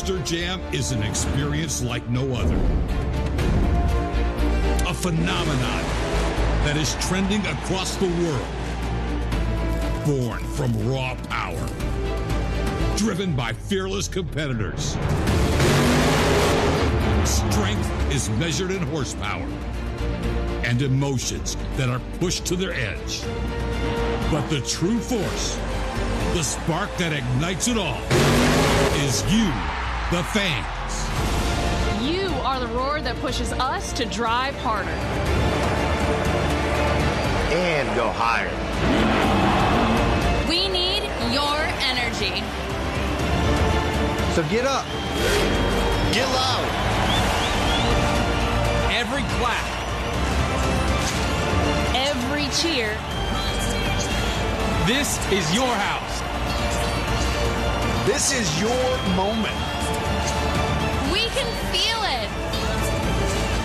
Monster Jam is an experience like no other. A phenomenon that is trending across the world. Born from raw power. Driven by fearless competitors. Strength is measured in horsepower. And emotions that are pushed to their edge. But the true force, the spark that ignites it all, is you, the fans. You are the roar that pushes us to drive harder. And go higher. We need your energy. So get up. Get loud. Every clap. Every cheer. This is your house. This is your moment. We can feel it.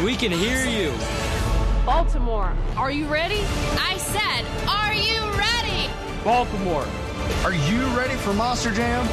We can hear you. Baltimore, are you ready? I said, are you ready? Baltimore. Are you ready for Monster Jam?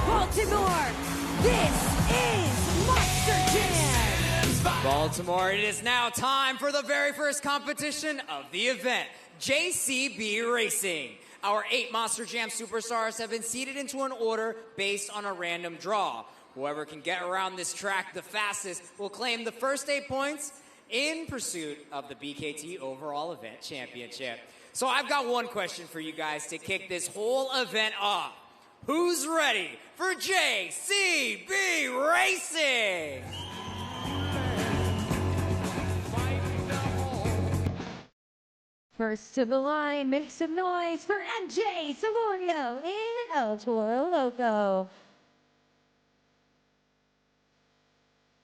Baltimore, this is Monster Jam. Baltimore, it is now time for the very first competition of the event, JCB Racing. Our 8 Monster Jam superstars have been seated into an order based on a random draw. Whoever can get around this track the fastest will claim the first 8 points in pursuit of the BKT Overall Event Championship. So I've got one question for you guys to kick this whole event off. Who's ready for JCB Racing? First to the line, make some noise for MJ Savorio in El Toro Loco.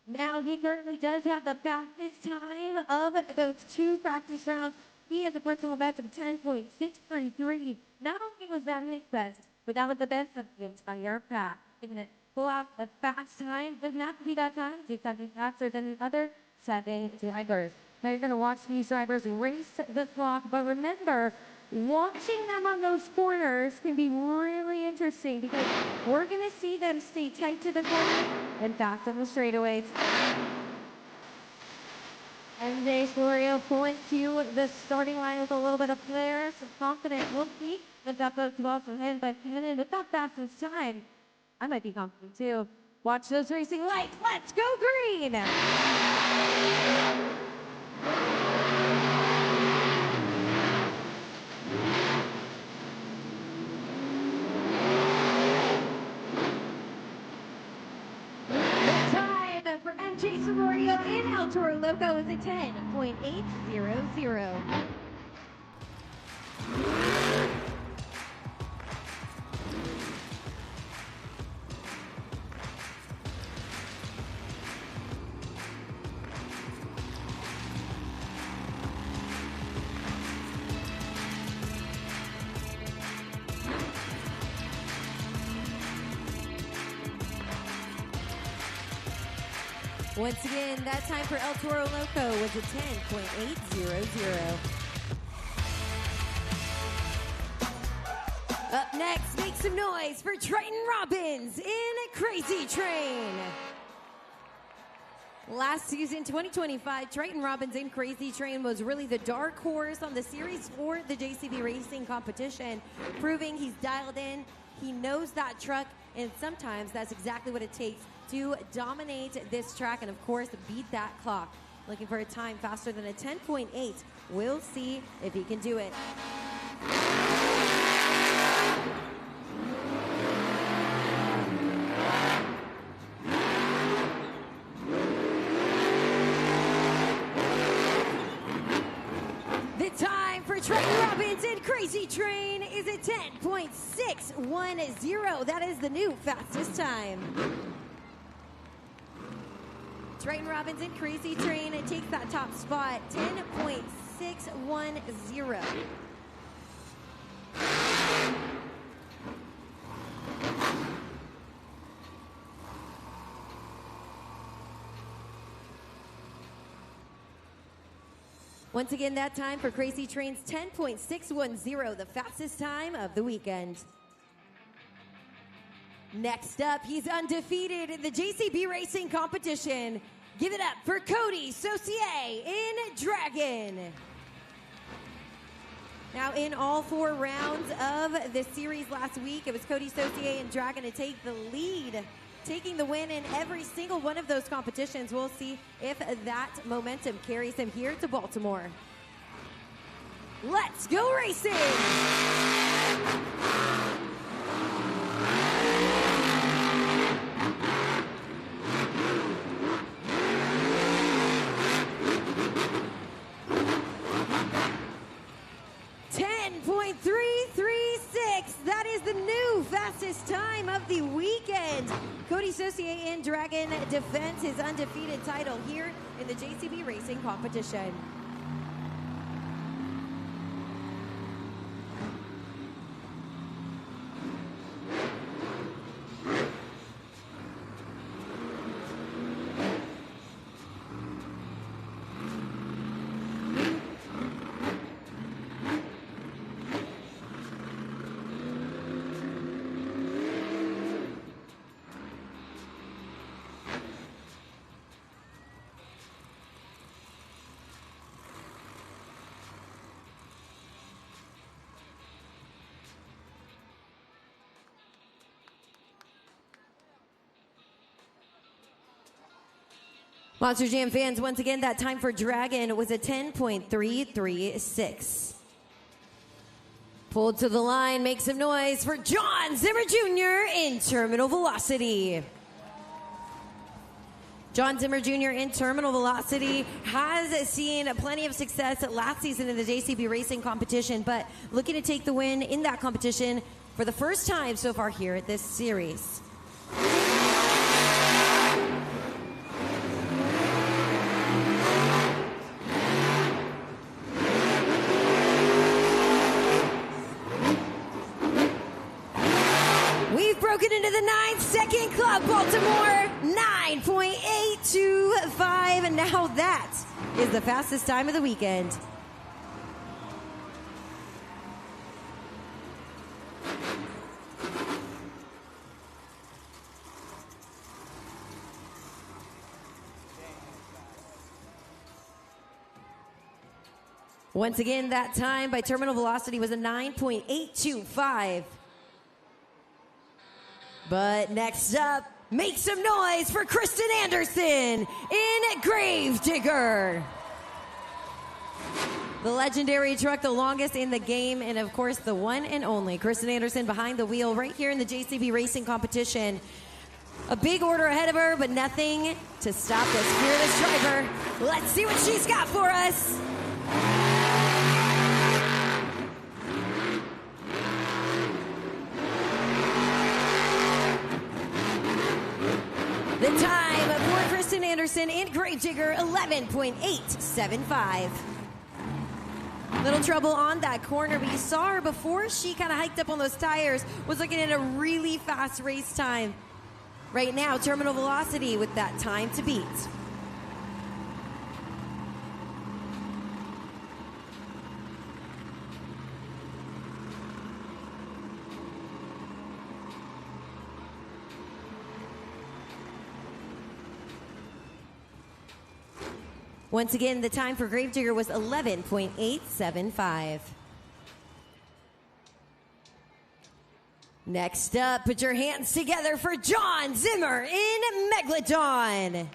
Now he currently does have the fastest time of those 2 practice rounds. He has a personal best of 10.633. Not only was that his best, but that was the best of the entire pack. Isn't it? Pull out a fast time, doesn't have to be that time. 2 seconds faster than the other 7 drivers. Now you're going to watch these drivers race the clock, but remember, watching them on those corners can be really interesting because we're going to see them stay tight to the corner and fast on the straightaways. And Savorio pulling to the starting line with a little bit of flair, some confident will be. But that goes well from him, but with that fastest time, I might be confident too. Watch those racing lights. Let's go green! For MJ Savorio in El Toro Loco is a 10.800. Once again, that time for El Toro Loco was a 10.800. Up next, make some noise for Triton Robbins in Crazy Train. Last season, 2025, Triton Robbins in Crazy Train was really the dark horse on the series for the JCB Racing competition, proving he's dialed in, he knows that truck, and sometimes that's exactly what it takes to dominate this track and, of course, beat that clock. Looking for a time faster than a 10.8. We'll see if he can do it. The time for Triton Robbins in Crazy Train is a 10.610. That is the new fastest time. Triton Robbins in Crazy Train takes that top spot, 10.610. Once again, that time for Crazy Train's 10.610, the fastest time of the weekend. Next up, he's undefeated in the JCB Racing competition. Give it up for Cody Saucier in Dragon. Now, in all 4 rounds of the series last week, it was Cody Saucier in Dragon to take the lead, taking the win in every single one of those competitions. We'll see if that momentum carries him here to Baltimore. Let's go racing! 10.336. That is the new fastest time of the weekend. Cody Saucier in Dragon defends his undefeated title here in the JCB Racing competition. Monster Jam fans, once again, that time for Dragon was a 10.336. Pulled to the line, make some noise for John Zimmer Jr. in Terminal Velocity. John Zimmer Jr. in Terminal Velocity has seen plenty of success last season in the JCB Racing competition, but looking to take the win in that competition for the first time so far here at this series. Broken into the 9-second club, Baltimore, 9.825, and now that is the fastest time of the weekend. Once again, that time by Terminal Velocity was a 9.825. But next up, make some noise for Kristen Anderson in Gravedigger. The legendary truck, the longest in the game, and of course the one and only Kristen Anderson behind the wheel right here in the JCB Racing competition. A big order ahead of her, but nothing to stop this fearless driver. Let's see what she's got for us. The time for Kristen Anderson in Gravedigger, 11.875. Little trouble on that corner, but you saw her before she kind of hiked up on those tires, was looking at a really fast race time. Right now, Terminal Velocity with that time to beat. Once again, the time for Gravedigger was 11.875. Next up, put your hands together for John Zimmer in Megalodon.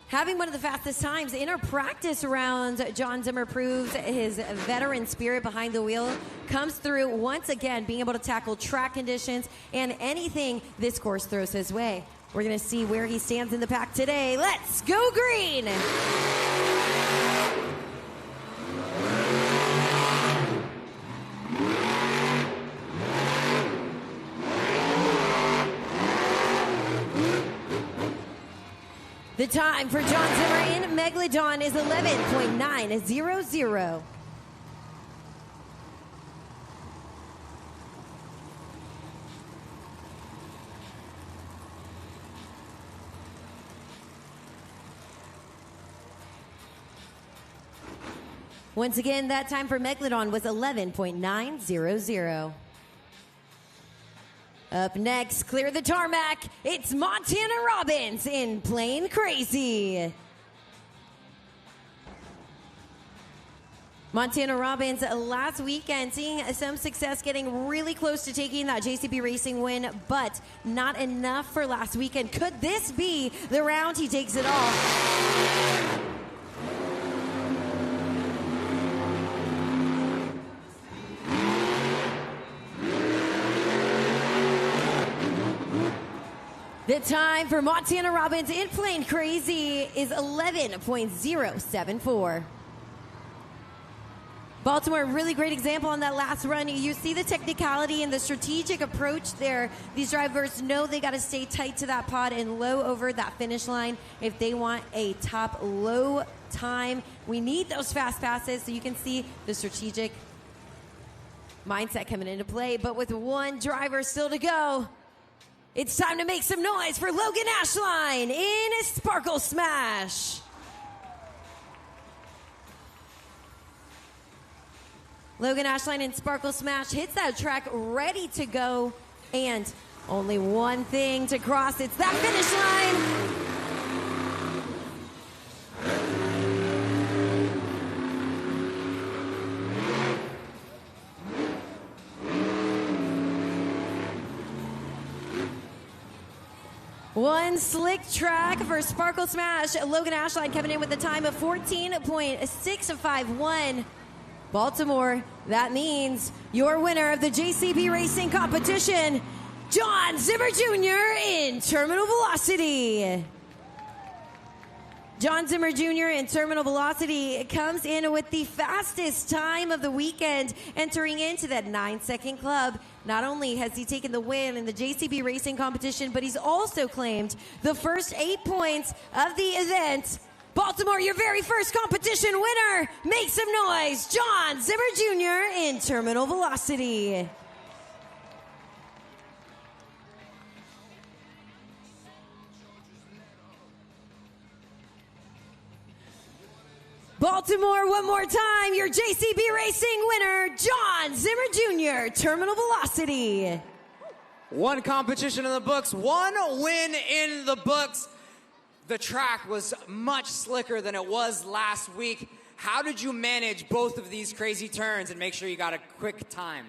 Having one of the fastest times in our practice rounds, John Zimmer proves his veteran spirit behind the wheel comes through once again, being able to tackle track conditions and anything this course throws his way. We're going to see where he stands in the pack today. Let's go green! The time for John Zimmer in Megalodon is 11.900. Once again, that time for Megalodon was 11.900. Up next, clear the tarmac. It's Montana Robbins in Plain Crazy. Montana Robbins last weekend seeing some success, getting really close to taking that JCB Racing win, but not enough for last weekend. Could this be the round he takes it all? The time for Montana Robbins in Plain Crazy is 11.074. Baltimore, really great example on that last run. You see the technicality and the strategic approach there. These drivers know they got to stay tight to that pod and low over that finish line if they want a top low time. We need those fast passes, so you can see the strategic mindset coming into play. But with one driver still to go, it's time to make some noise for Logan Ashline in Sparkle Smash. Logan Ashline in Sparkle Smash hits that track ready to go, and only one thing to cross. It's that finish line. One slick track for Sparkle Smash. Logan Ashline coming in with a time of 14.651. Baltimore, that means your winner of the JCB Racing competition, John Zimmer Jr. in Terminal Velocity. John Zimmer Jr. in Terminal Velocity comes in with the fastest time of the weekend, entering into that 9-second club. Not only has he taken the win in the JCB Racing competition, but he's also claimed the first 8 points of the event. Baltimore, your very first competition winner. Make some noise. John Zimmer Jr. in Terminal Velocity. Baltimore, one more time, your JCB Racing winner, John Zimmer Jr., Terminal Velocity. One competition in the books, one win in the books. The track was much slicker than it was last week. How did you manage both of these crazy turns and make sure you got a quick time?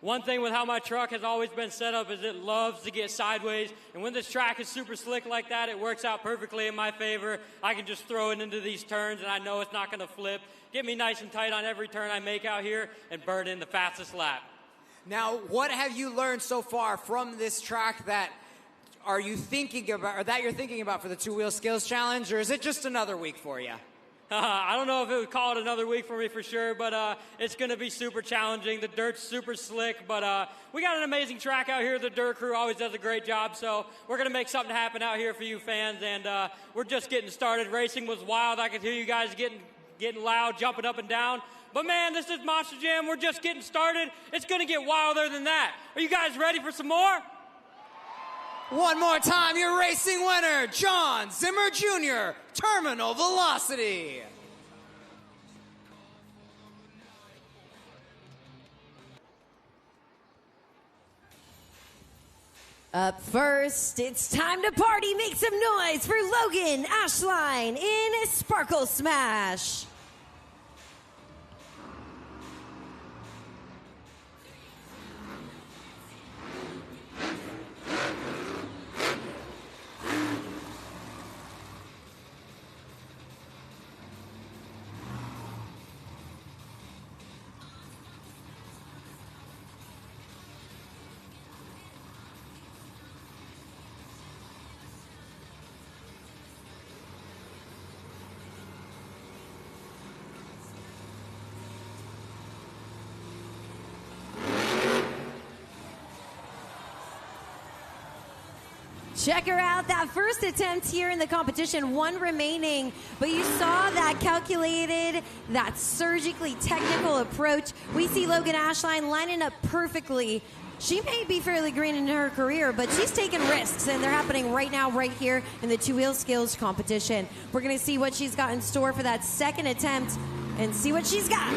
One thing with how my truck has always been set up is it loves to get sideways, and when this track is super slick like that, it works out perfectly in my favor. I can just throw it into these turns, and I know it's not going to flip. Get me nice and tight on every turn I make out here and burn in the fastest lap. Now, what have you learned so far from this track that you're thinking about for the two-wheel skills challenge, or is it just another week for you? I don't know if it would call it another week for me for sure, but it's going to be super challenging. The dirt's super slick, but we got an amazing track out here. The dirt crew always does a great job, so we're going to make something happen out here for you fans, and we're just getting started. Racing was wild. I could hear you guys getting loud, jumping up and down. But, man, this is Monster Jam. We're just getting started. It's going to get wilder than that. Are you guys ready for some more? One more time, your racing winner, John Zimmer Jr., Terminal Velocity. Up first, it's time to party. Make some noise for Logan Ashline in Sparkle Smash. Check her out. That first attempt here in the competition, one remaining, but you saw that calculated, that surgically technical approach. We see Logan Ashline lining up perfectly. She may be fairly green in her career, but she's taking risks, and they're happening right now, right here in the two-wheel skills competition. We're going to see what she's got in store for that second attempt and see what she's got.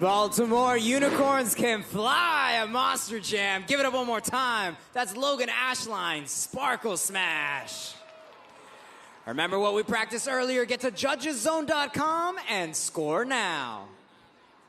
Baltimore unicorns can fly at Monster Jam. Give it up one more time. That's Logan Ashline, Sparkle Smash. Remember what we practiced earlier? Get to judgeszone.com and score now.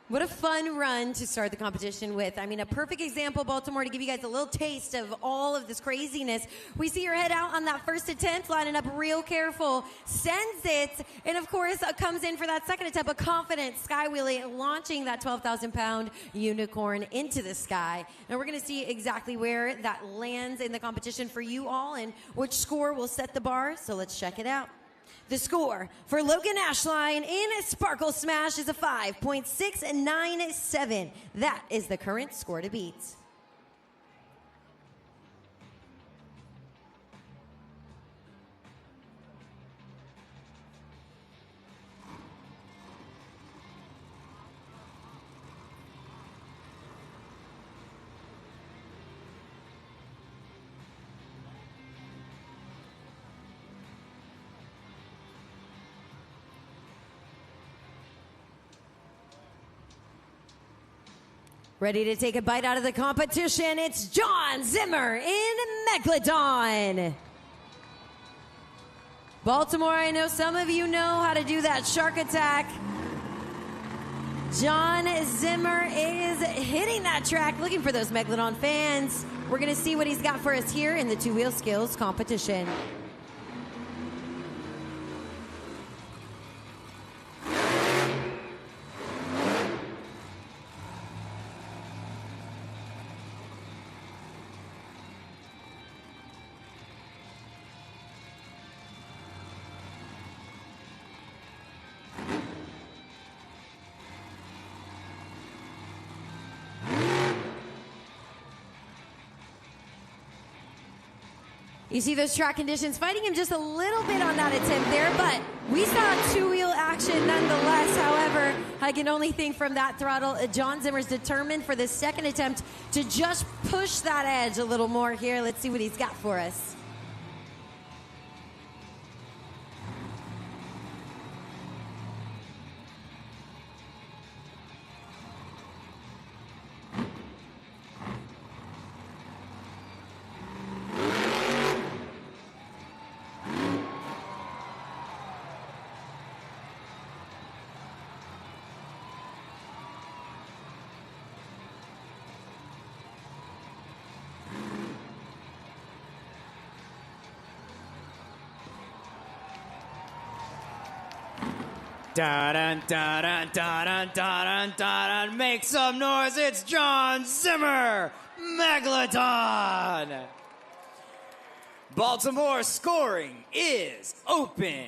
What a fun run to start the competition with. I mean, a perfect example, Baltimore, to give you guys a little taste of all of this craziness. We see her head out on that first attempt, lining up real careful, sends it, and of course, comes in for that second attempt, a confident skywheeling, launching that 12,000-pound unicorn into the sky. Now we're gonna see exactly where that lands in the competition for you all and which score will set the bar, so let's check it out. The score for Logan Ashline in Sparkle Smash is a 5.697. That is the current score to beat. Ready to take a bite out of the competition, it's John Zimmer in Megalodon. Baltimore, I know some of you know how to do that shark attack. John Zimmer is hitting that track, looking for those Megalodon fans. We're gonna see what he's got for us here in the two-wheel skills competition. You see those track conditions fighting him just a little bit on that attempt there, but we saw two-wheel action nonetheless. However, I can only think from that throttle, John Zimmer's determined for the second attempt to just push that edge a little more here. Let's see what he's got for us. Dun, dun, dun, dun, dun, dun, dun, make some noise, it's John Zimmer, Megalodon. Baltimore scoring is open.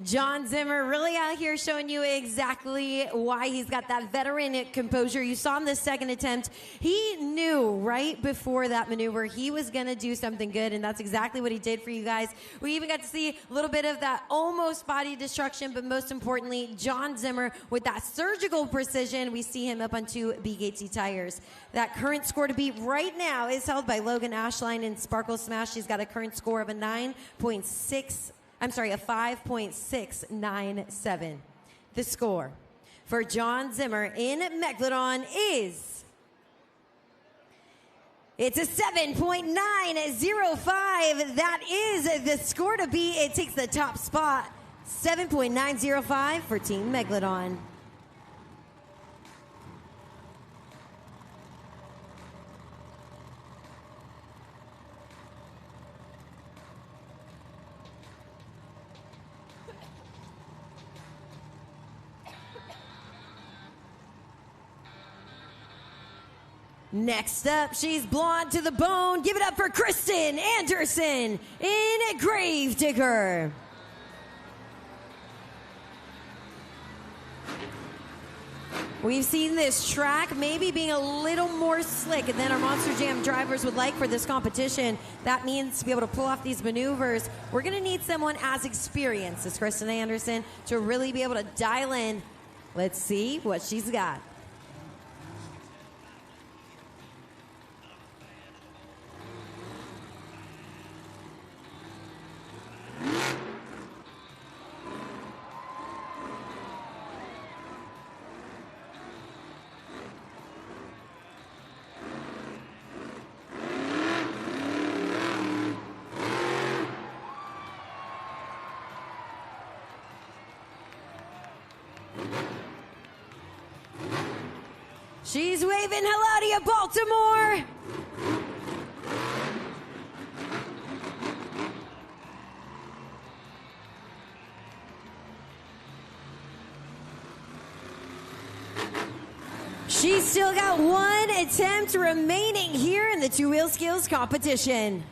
John Zimmer really out here showing you exactly why he's got that veteran composure. You saw him the second attempt. He knew right before that maneuver he was going to do something good, and that's exactly what he did for you guys. We even got to see a little bit of that almost body destruction, but most importantly, John Zimmer with that surgical precision. We see him up on two BKT tires. That current score to beat right now is held by Logan Ashline in Sparkle Smash. She's got a current score of a 5.697. The score for John Zimmer in Megalodon is... It's a 7.905. That is the score to beat. It takes the top spot. 7.905 for Team Megalodon. Next up, she's blonde to the bone. Give it up for Kristen Anderson in Gravedigger. We've seen this track maybe being a little more slick than our Monster Jam drivers would like for this competition. That means to be able to pull off these maneuvers, we're going to need someone as experienced as Kristen Anderson to really be able to dial in. Let's see what she's got. She's waving hello to you, Baltimore. She's still got one attempt remaining here in the two-wheel skills competition.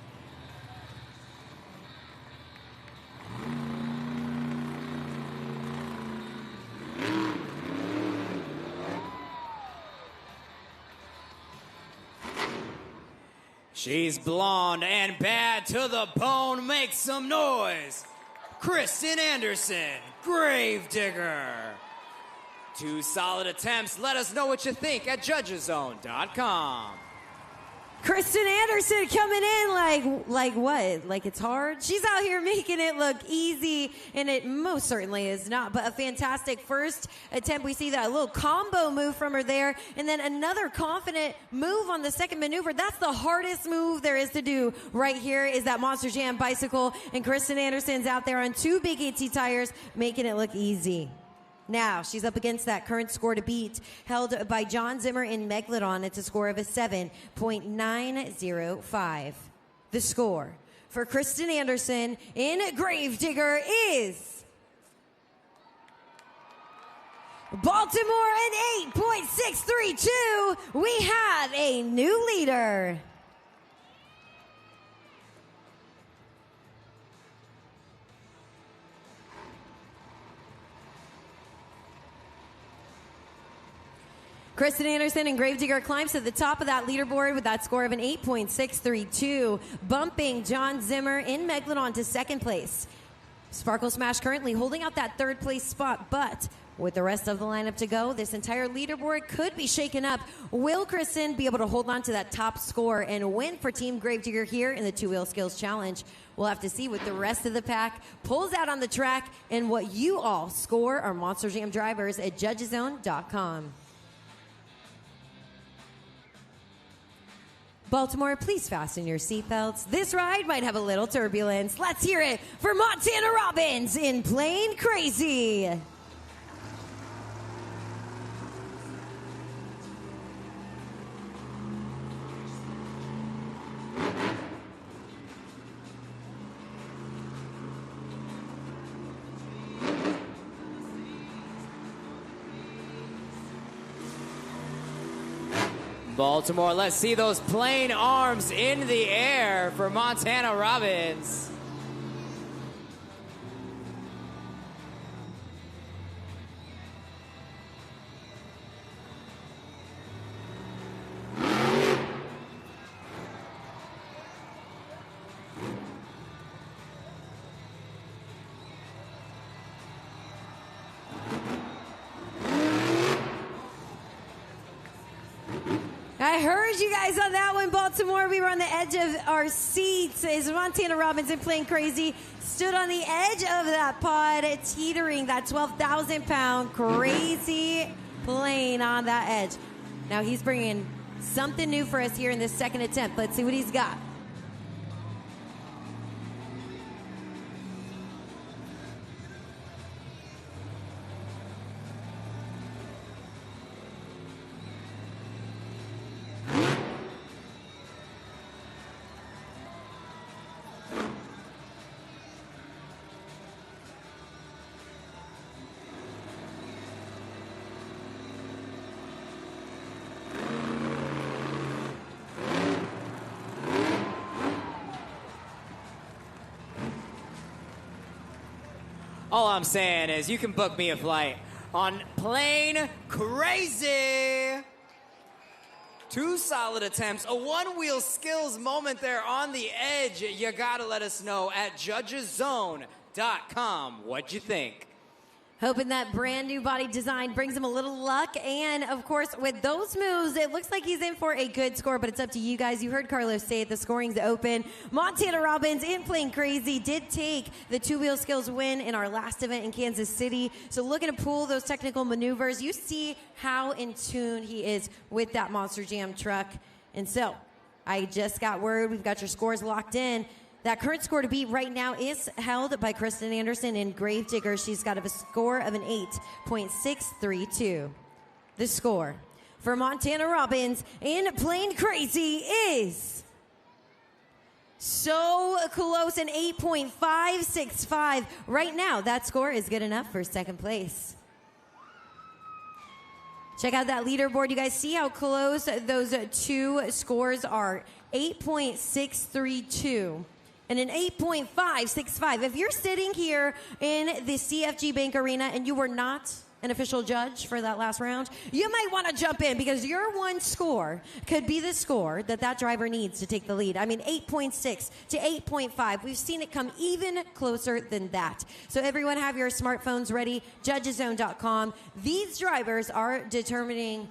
She's blonde and bad to the bone. Make some noise. Kristen Anderson, Gravedigger. 2 solid attempts. Let us know what you think at judgeszone.com. Kristen Anderson coming in like what? Like it's hard? She's out here making it look easy, and it most certainly is not, but a fantastic first attempt. We see that little combo move from her there, and then another confident move on the second maneuver. That's the hardest move there is to do right here is that Monster Jam bicycle, and Kristen Anderson's out there on 2 big AT tires, making it look easy. Now, she's up against that current score to beat held by John Zimmer in Megalodon. It's a score of a 7.905. The score for Kristen Anderson in Gravedigger is Baltimore at 8.632. We have a new leader. Kristen Anderson and Gravedigger climbs to the top of that leaderboard with that score of an 8.632, bumping John Zimmer in Megalodon to second place. Sparkle Smash currently holding out that third place spot, but with the rest of the lineup to go, this entire leaderboard could be shaken up. Will Kristen be able to hold on to that top score and win for Team Gravedigger here in the Two-Wheel Skills Challenge? We'll have to see what the rest of the pack pulls out on the track and what you all score our Monster Jam drivers at judgeszone.com. Baltimore, please fasten your seatbelts. This ride might have a little turbulence. Let's hear it for Montana Robbins in Plain Crazy. Baltimore, let's see those plain arms in the air for Montana Robbins. I I heard you guys on that one, Baltimore. We were on the edge of our seats as Montana Robinson, playing crazy, stood on the edge of that pod, teetering that 12,000-pound crazy plane on that edge. Now he's bringing something new for us here in this second attempt. Let's see what he's got. All I'm saying is you can book me a flight on Plane Crazy. 2 solid attempts, a one-wheel skills moment there on the edge. You gotta let us know at judgeszone.com what you think. Hoping that brand new body design brings him a little luck. And, of course, with those moves, it looks like he's in for a good score, but it's up to you guys. You heard Carlos say it. The scoring's open. Montana Robbins, in Playing Crazy, did take the 2-wheel skills win in our last event in Kansas City. So looking to pull those technical maneuvers. You see how in tune he is with that Monster Jam truck. And so I just got word. We've got your scores locked in. That current score to beat right now is held by Kristen Anderson in Gravedigger. She's got a score of an 8.632. The score for Montana Robbins in Playing Crazy is so close, an 8.565. Right now, that score is good enough for second place. Check out that leaderboard. You guys see how close those 2 scores are. 8.632. And an 8.565. If you're sitting here in the CFG Bank Arena and you were not an official judge for that last round, you might want to jump in because your one score could be the score that driver needs to take the lead. I mean, 8.6 to 8.5. We've seen it come even closer than that. So everyone have your smartphones ready. Judgeszone.com. These drivers are determining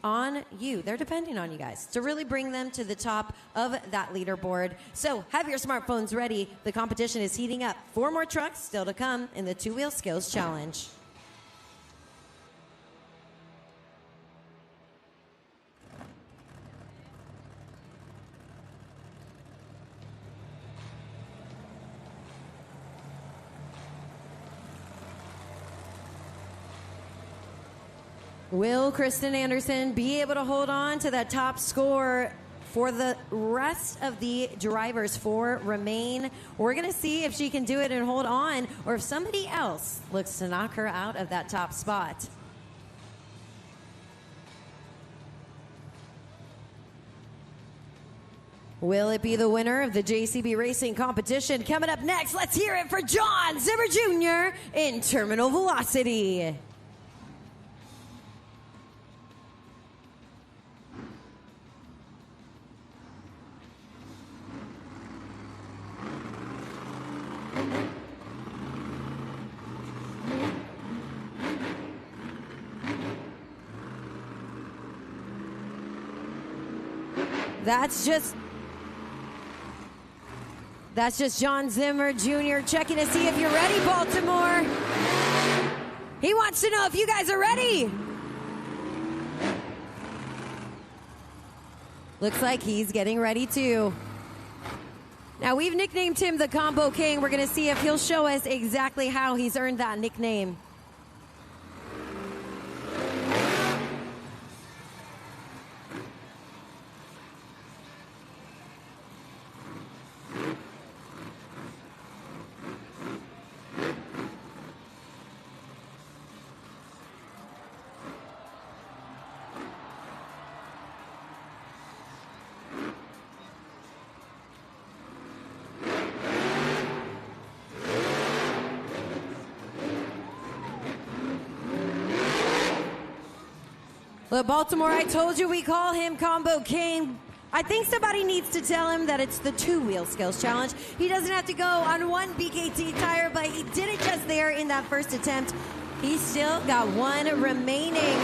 on you. They're depending on you guys to really bring them to the top of that leaderboard. So have your smartphones ready. The competition is heating up. 4 more trucks still to come in the 2-wheel skills challenge. Will Kristen Anderson be able to hold on to that top score for the rest of the drivers? 4 remain. We're going to see if she can do it and hold on, or if somebody else looks to knock her out of that top spot. Will it be the winner of the JCB Racing competition? Coming up next, let's hear it for John Zimmer Jr. in Terminal Velocity. That's just John Zimmer Jr. checking to see if you're ready, Baltimore. He wants to know if you guys are ready. Looks like he's getting ready too. Now, we've nicknamed him the Combo King. We're going to see if he'll show us exactly how he's earned that nickname. Look, Baltimore, I told you we call him Combo King. I think somebody needs to tell him that it's the 2-wheel skills challenge. He doesn't have to go on 1 BKT tire, but he did it just there in that first attempt. He's still got 1 remaining.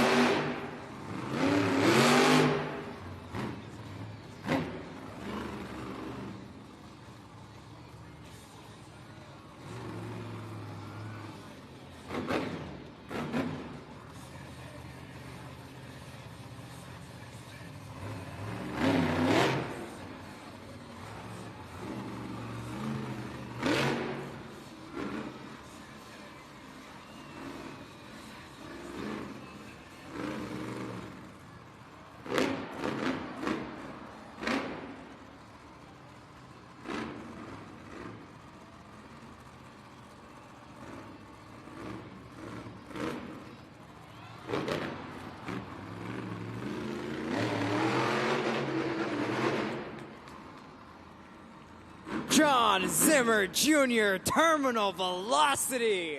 John Zimmer Jr. Terminal Velocity.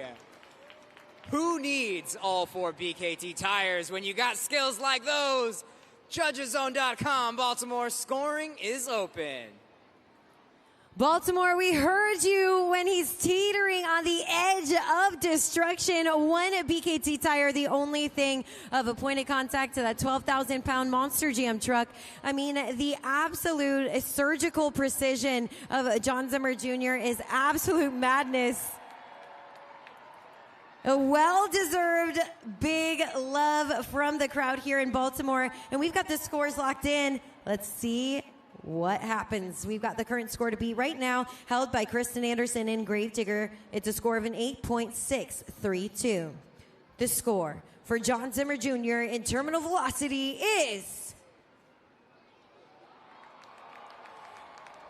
Who needs all 4 BKT tires when you got skills like those? JudgesZone.com, Baltimore, scoring is open. Baltimore, we heard you when he's teetering on the edge of destruction. 1 BKT tire, the only thing of a point of contact to that 12,000-pound Monster Jam truck. I mean, the absolute surgical precision of John Zimmer Jr. is absolute madness. A well-deserved big love from the crowd here in Baltimore. And we've got the scores locked in. Let's see what happens. We've got the current score to beat right now, held by Kristen Anderson in Gravedigger. It's a score of an 8.632. The score for John Zimmer Jr. in Terminal Velocity is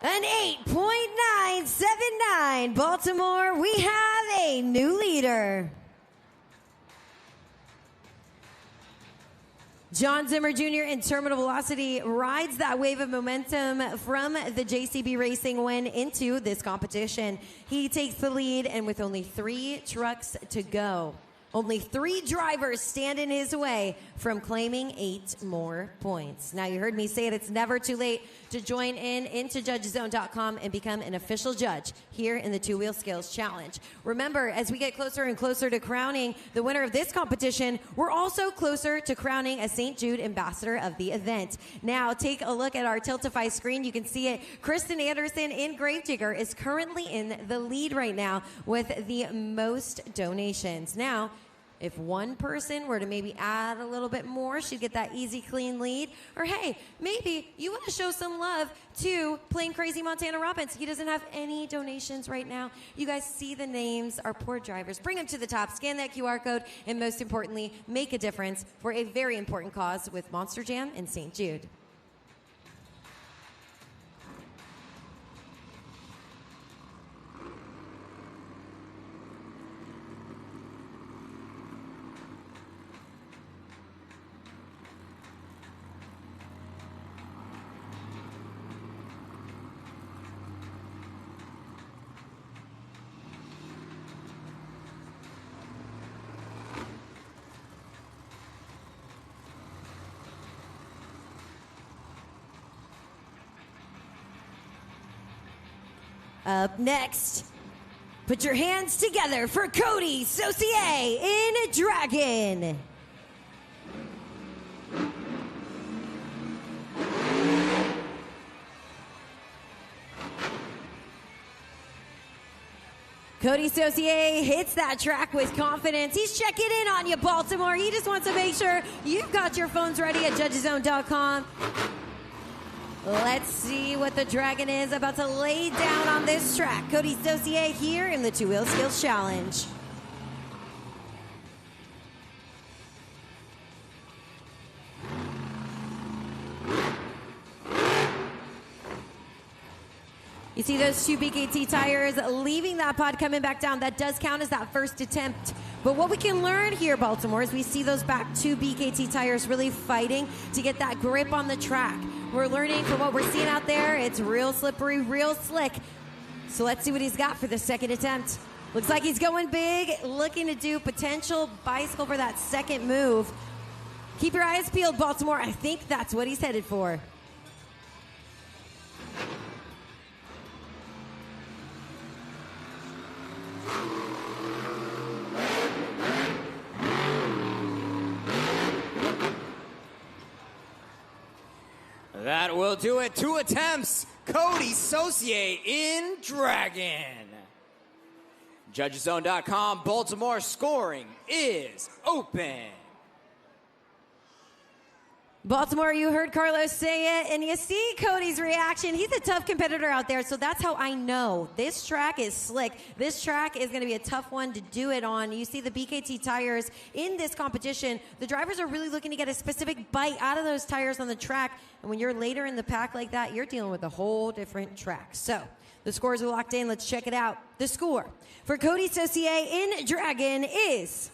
an 8.979. Baltimore, we have a new leader. John Zimmer Jr. in Terminal Velocity rides that wave of momentum from the JCB Racing win into this competition. He takes the lead, and with only 3 trucks to go, only 3 drivers stand in his way from claiming 8 more points. Now, you heard me say it, it's never too late to join into JudgesZone.com and become an official judge here in the Two Wheel Skills Challenge. Remember, as we get closer and closer to crowning the winner of this competition, we're also closer to crowning a St. Jude Ambassador of the event. Now, take a look at our Tiltify screen. You can see it. Kristen Anderson in Gravedigger is currently in the lead right now with the most donations. Now, if one person were to maybe add a little bit more, she'd get that easy, clean lead. Or hey, maybe you want to show some love to Plain Crazy Montana Robbins. He doesn't have any donations right now. You guys see the names, our poor drivers. Bring them to the top, scan that QR code, and most importantly, make a difference for a very important cause with Monster Jam and St. Jude. Up next, put your hands together for Cody Saucier in Dragon. Cody Saucier hits that track with confidence. He's checking in on you, Baltimore. He just wants to make sure you've got your phones ready at JudgesZone.com. Let's see what the Dragon is about to lay down on this track. Cody Saucier here in the Two Wheel Skills Challenge. You see those 2 BKT tires leaving that pod, coming back down. That does count as that first attempt. But what we can learn here, Baltimore, is we see those back 2 BKT tires really fighting to get that grip on the track. We're learning from what we're seeing out there. It's real slippery, real slick. So let's see what he's got for the second attempt. Looks like he's going big, looking to do potential bicycle for that second move. Keep your eyes peeled, Baltimore. I think that's what he's headed for. That will do it. 2 attempts. Cody Saucier in Dragon. JudgesZone.com, Baltimore, scoring is open. Baltimore, you heard Carlos say it, and you see Cody's reaction. He's a tough competitor out there, so that's how I know this track is slick. This track is going to be a tough one to do it on. You see the BKT tires in this competition. The drivers are really looking to get a specific bite out of those tires on the track, and when you're later in the pack like that, you're dealing with a whole different track. So the scores are locked in. Let's check it out. The score for Cody Saucier in Dragon is...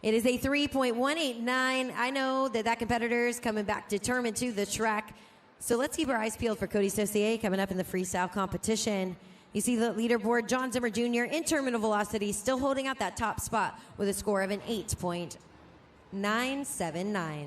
It is a 3.189. I know that competitor is coming back determined to the track. So let's keep our eyes peeled for Cody Saucier coming up in the freestyle competition. You see the leaderboard, John Zimmer Jr. in terminal velocity, still holding out that top spot with a score of an 8.979.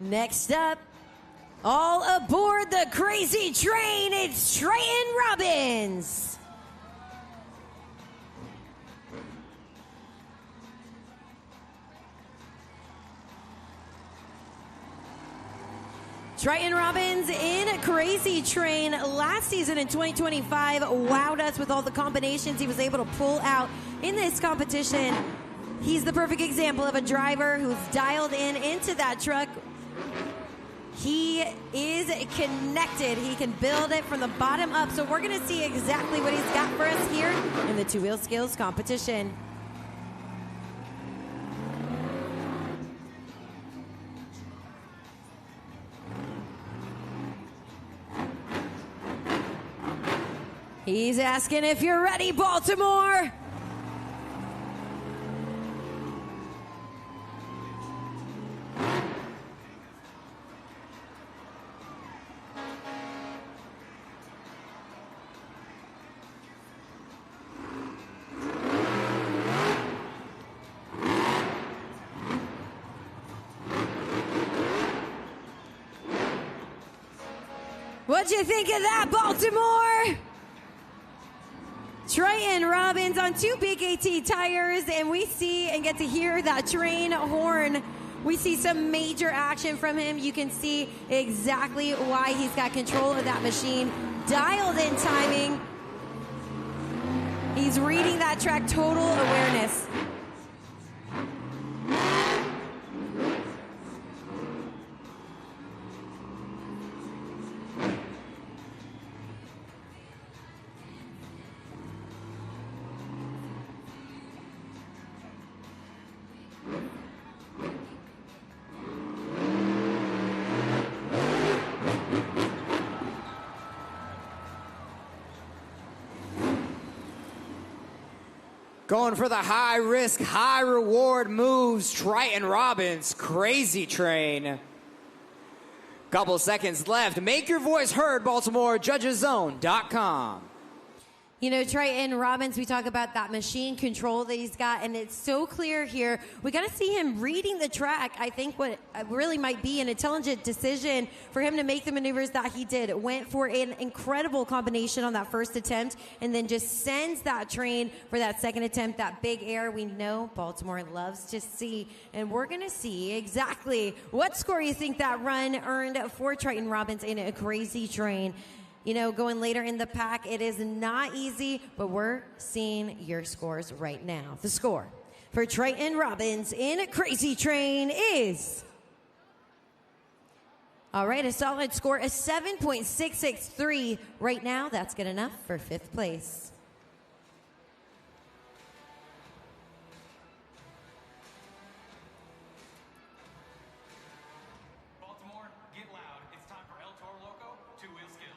Next up, all aboard the crazy train, it's Triton Robbins. Triton Robbins in a crazy train last season in 2025 wowed us with all the combinations he was able to pull out in this competition. He's the perfect example of a driver who's dialed in into that truck. He is connected. He can build it from the bottom up. So we're going to see exactly what he's got for us here in the two-wheel skills competition. He's asking if you're ready, Baltimore. What'd you think of that, Baltimore? Triton Robbins on 2 Big AT tires, and we see and get to hear that train horn. We see some major action from him. You can see exactly why he's got control of that machine. Dialed in timing. He's reading that track, total awareness. Going for the high risk, high reward moves, Triton Robbins, crazy train. Couple seconds left. Make your voice heard, Baltimore, judgeszone.com. You know, Triton Robbins, we talk about that machine control that he's got, and it's so clear here. We got to see him reading the track. I think what really might be an intelligent decision for him to make the maneuvers that he did. Went for an incredible combination on that first attempt, and then just sends that train for that second attempt, that big air we know Baltimore loves to see. And we're going to see exactly what score you think that run earned for Triton Robbins in a crazy train. You know, going later in the pack, it is not easy, but we're seeing your scores right now. The score for Triton Robbins in a crazy train is, all right, a solid score, a 7.663. Right now, that's good enough for 5th place. Baltimore, get loud. It's time for El Toro Loco, two-wheel skills.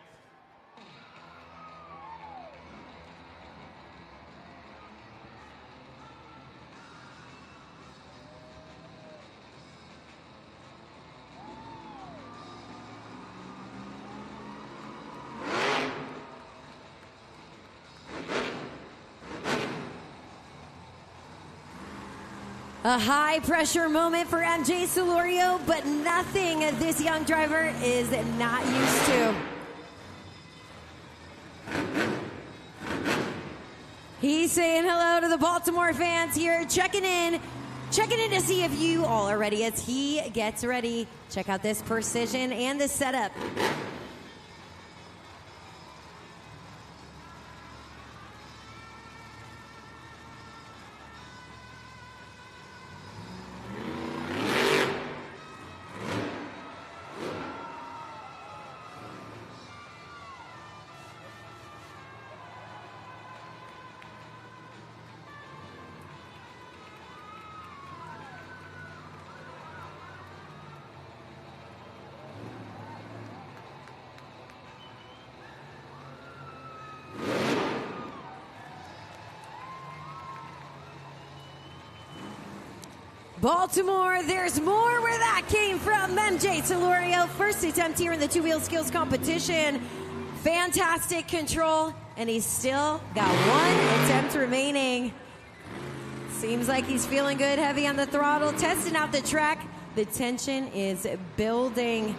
A high-pressure moment for MJ Solorio, but nothing this young driver is not used to. He's saying hello to the Baltimore fans here, checking in to see if you all are ready as he gets ready. Check out this precision and the setup. Baltimore, there's more where that came from. MJ Solorio, first attempt here in the two-wheel skills competition. Fantastic control, and he's still got one attempt remaining. Seems like he's feeling good, heavy on the throttle, testing out the track. The tension is building.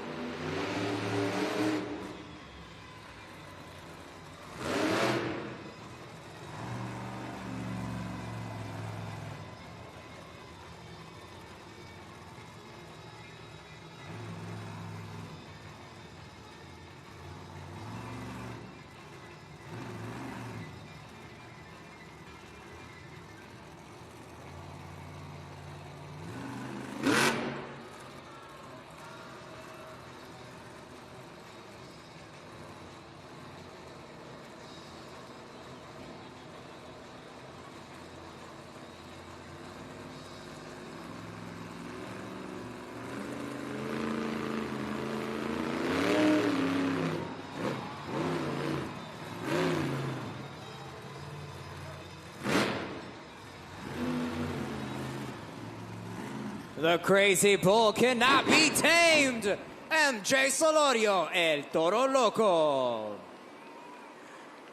The crazy bull cannot be tamed. MJ Solorio, El Toro Loco.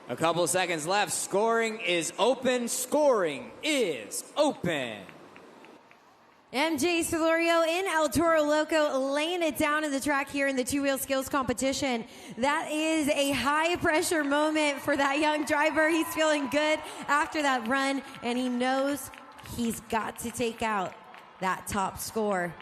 A couple seconds left. Scoring is open. Scoring is open. MJ Solorio in El Toro Loco laying it down in the track here in the two-wheel skills competition. That is a high-pressure moment for that young driver. He's feeling good after that run, and he knows he's got to take out that top score.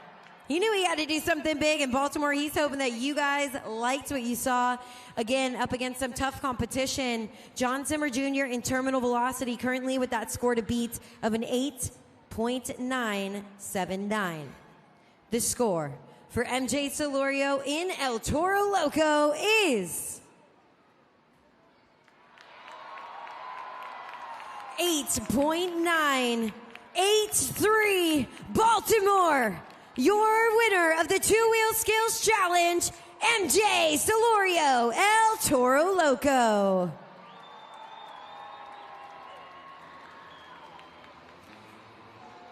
He knew he had to do something big in Baltimore. He's hoping that you guys liked what you saw. Again, up against some tough competition. John Zimmer Jr. in terminal velocity currently with that score to beat of an 8.979. The score for MJ Solorio in El Toro Loco is 8.983. Baltimore, your winner of the two-wheel skills challenge, MJ Solorio, El Toro Loco.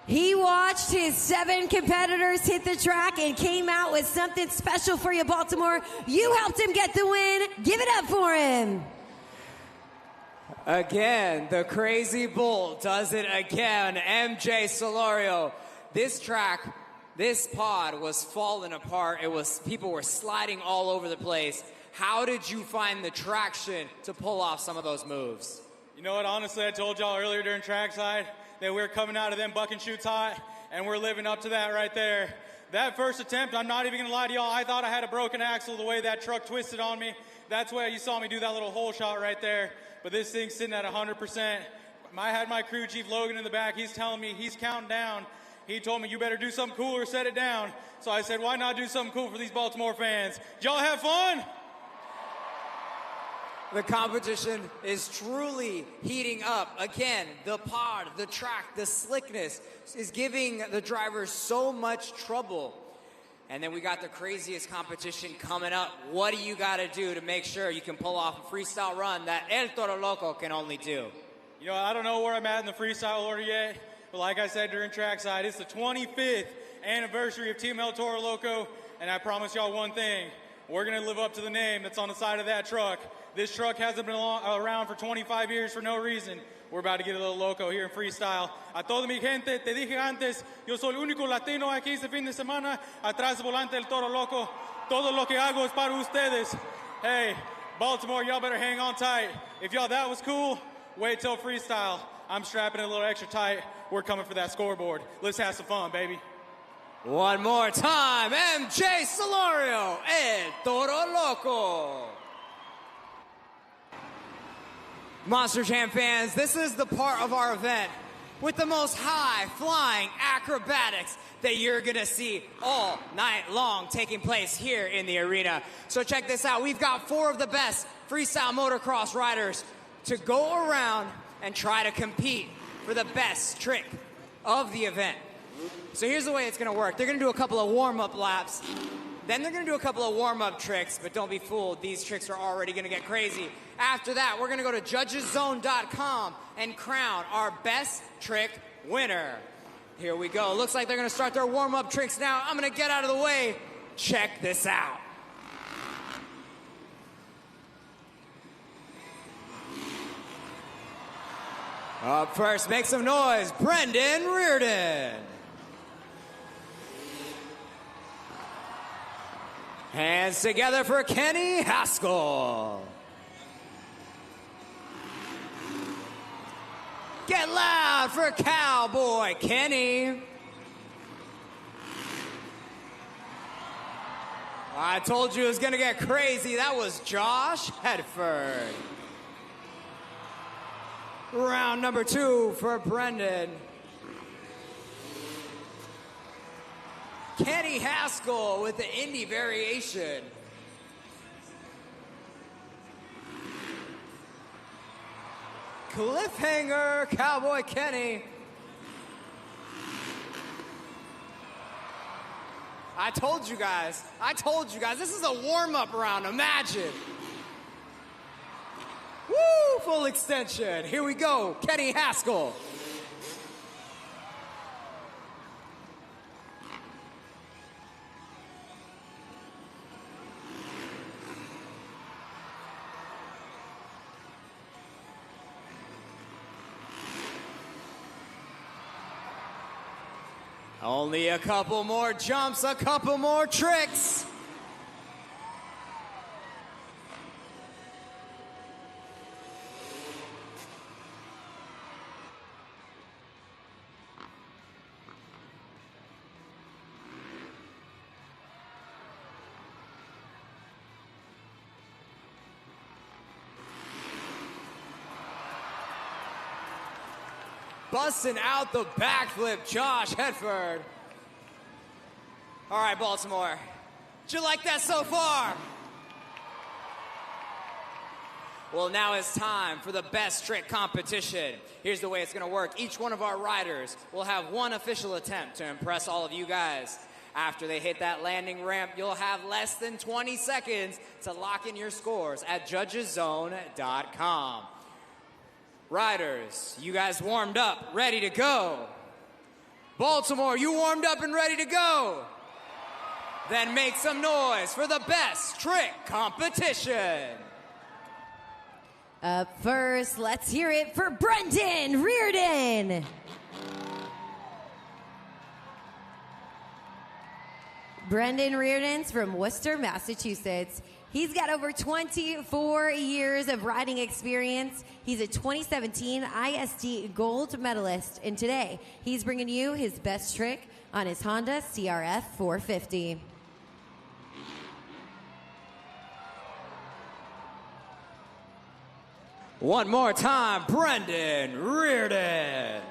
He watched his 7 competitors hit the track and came out with something special for you, Baltimore. You helped him get the win. Give it up for him. Again, the crazy bull does it again. MJ Solorio. This track, this pod was falling apart. People were sliding all over the place. How did you find the traction to pull off some of those moves? You know what, honestly, I told y'all earlier during trackside that we're coming out of them buck and shoots hot, and we're living up to that right there. That first attempt, I'm not even gonna lie to y'all, I thought I had a broken axle the way that truck twisted on me. That's why you saw me do that little hole shot right there. But this thing's sitting at 100%. I had my crew chief Logan in the back. He's telling me, he's counting down. He told me, you better do something cool or set it down. So I said, why not do something cool for these Baltimore fans? Did y'all have fun? The competition is truly heating up. Again, the pod, the track, the slickness is giving the drivers so much trouble. And then we got the craziest competition coming up. What do you got to do to make sure you can pull off a freestyle run that El Toro Loco can only do? You know, I don't know where I'm at in the freestyle order yet, but like I said during trackside, it's the 25th anniversary of Team El Toro Loco, and I promise y'all one thing, we're going to live up to the name that's on the side of that truck. This truck hasn't been around for 25 years for no reason. We're about to get a little loco here in freestyle. A toda mi gente, te dije antes, yo soy el único latino aquí este fin de semana, atrás del volante del Toro Loco. Todo lo que hago es para ustedes. Hey, Baltimore, y'all better hang on tight. If y'all that was cool, wait till freestyle. I'm strapping it a little extra tight. We're coming for that scoreboard. Let's have some fun, baby. One more time, MJ Solorio, El Toro Loco. Monster Jam fans, this is the part of our event with the most high-flying acrobatics that you're gonna see all night long taking place here in the arena. So check this out. We've got 4 of the best freestyle motocross riders to go around and try to compete for the best trick of the event. So here's the way it's gonna work. They're gonna do a couple of warm-up laps. Then they're gonna do a couple of warm-up tricks, but don't be fooled. These tricks are already gonna get crazy. After that, we're gonna go to judgeszone.com and crown our best trick winner. Here we go. Looks like they're going to start their warm-up tricks now. I'm going to get out of the way. Check this out. Up first, make some noise, Brendan Reardon. Hands together for Kenny Haskell. Get loud for Cowboy Kenny. I told you it was going to get crazy. That was Josh Hedford. Round number 2 for Brendan. Kenny Haskell with the Indy variation. Cliffhanger, Cowboy Kenny. I told you guys, this is a warm-up round, imagine. Woo, full extension. Here we go, Kenny Haskell. Only a couple more jumps, a couple more tricks. Busting out the backflip, Josh Hedford. All right, Baltimore. Did you like that so far? Well, now it's time for the best trick competition. Here's the way it's gonna work. Each one of our riders will have one official attempt to impress all of you guys. After they hit that landing ramp, you'll have less than 20 seconds to lock in your scores at judgeszone.com. Riders, you guys warmed up, ready to go. Baltimore, you warmed up and ready to go. Then make some noise for the best trick competition. Up first, let's hear it for Brendan Reardon. Brendan Reardon's from Worcester, Massachusetts. He's got over 24 years of riding experience. He's a 2017 ISD gold medalist, and today he's bringing you his best trick on his Honda CRF 450. One more time, Brendan Reardon.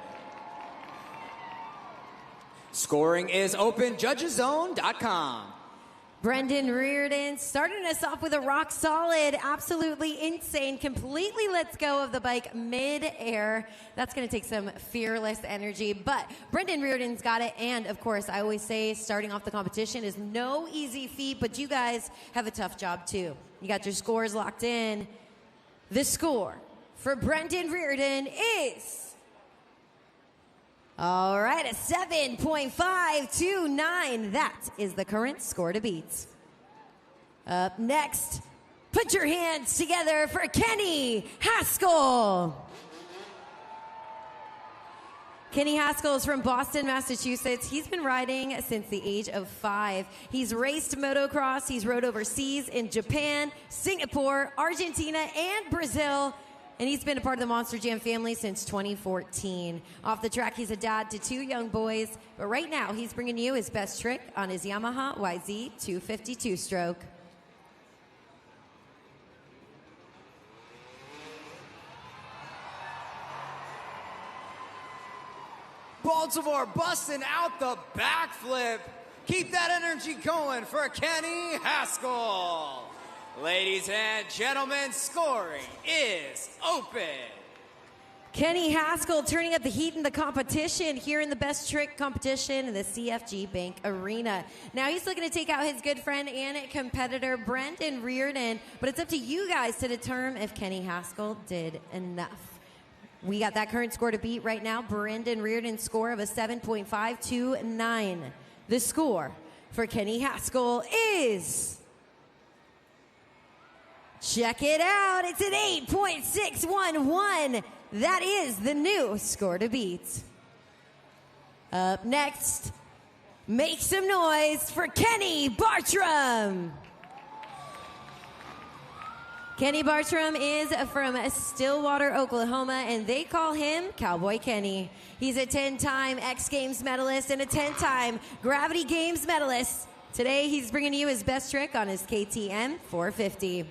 Scoring is open, judgeszone.com. Brendan Reardon starting us off with a rock solid, absolutely insane, completely lets go of the bike mid-air. That's going to take some fearless energy, but Brendan Reardon's got it. And of course, I always say starting off the competition is no easy feat, but you guys have a tough job too. You got your scores locked in. The score for Brendan Reardon is... all right, a 7.529. That is the current score to beat. Up next, put your hands together for Kenny Haskell. Kenny Haskell is from Boston, Massachusetts. He's been riding since the age of 5. He's raced motocross. He's rode overseas in Japan, Singapore, Argentina, and Brazil. And he's been a part of the Monster Jam family since 2014. Off the track, he's a dad to 2 young boys. But right now, he's bringing you his best trick on his Yamaha YZ 252 stroke. Baltimore busting out the backflip. Keep that energy going for Kenny Haskell. Ladies and gentlemen, scoring is open. Kenny Haskell turning up the heat in the competition here in the best trick competition in the CFG Bank Arena. Now he's looking to take out his good friend and competitor Brendan Reardon, but it's up to you guys to determine if Kenny Haskell did enough. We got that current score to beat right now. Brendan Reardon's score of a 7.529. The score for Kenny Haskell is... Check it out. It's an 8.611. That is the new score to beat. Up next, make some noise for Kenny Bartram. Kenny Bartram is from Stillwater, Oklahoma, and they call him Cowboy Kenny. He's a 10-time X Games medalist and a 10-time Gravity Games medalist. Today, he's bringing you his best trick on his KTM 450.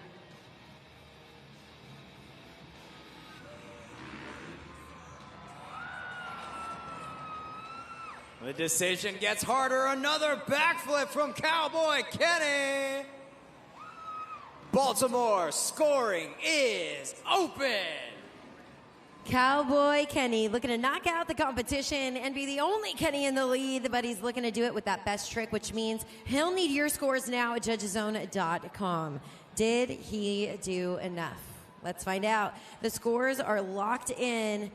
The decision gets harder. Another backflip from Cowboy Kenny. Baltimore scoring is open. Cowboy Kenny looking to knock out the competition and be the only Kenny in the lead, but he's looking to do it with that best trick, which means he'll need your scores now at judgeszone.com. Did he do enough? Let's find out. The scores are locked in.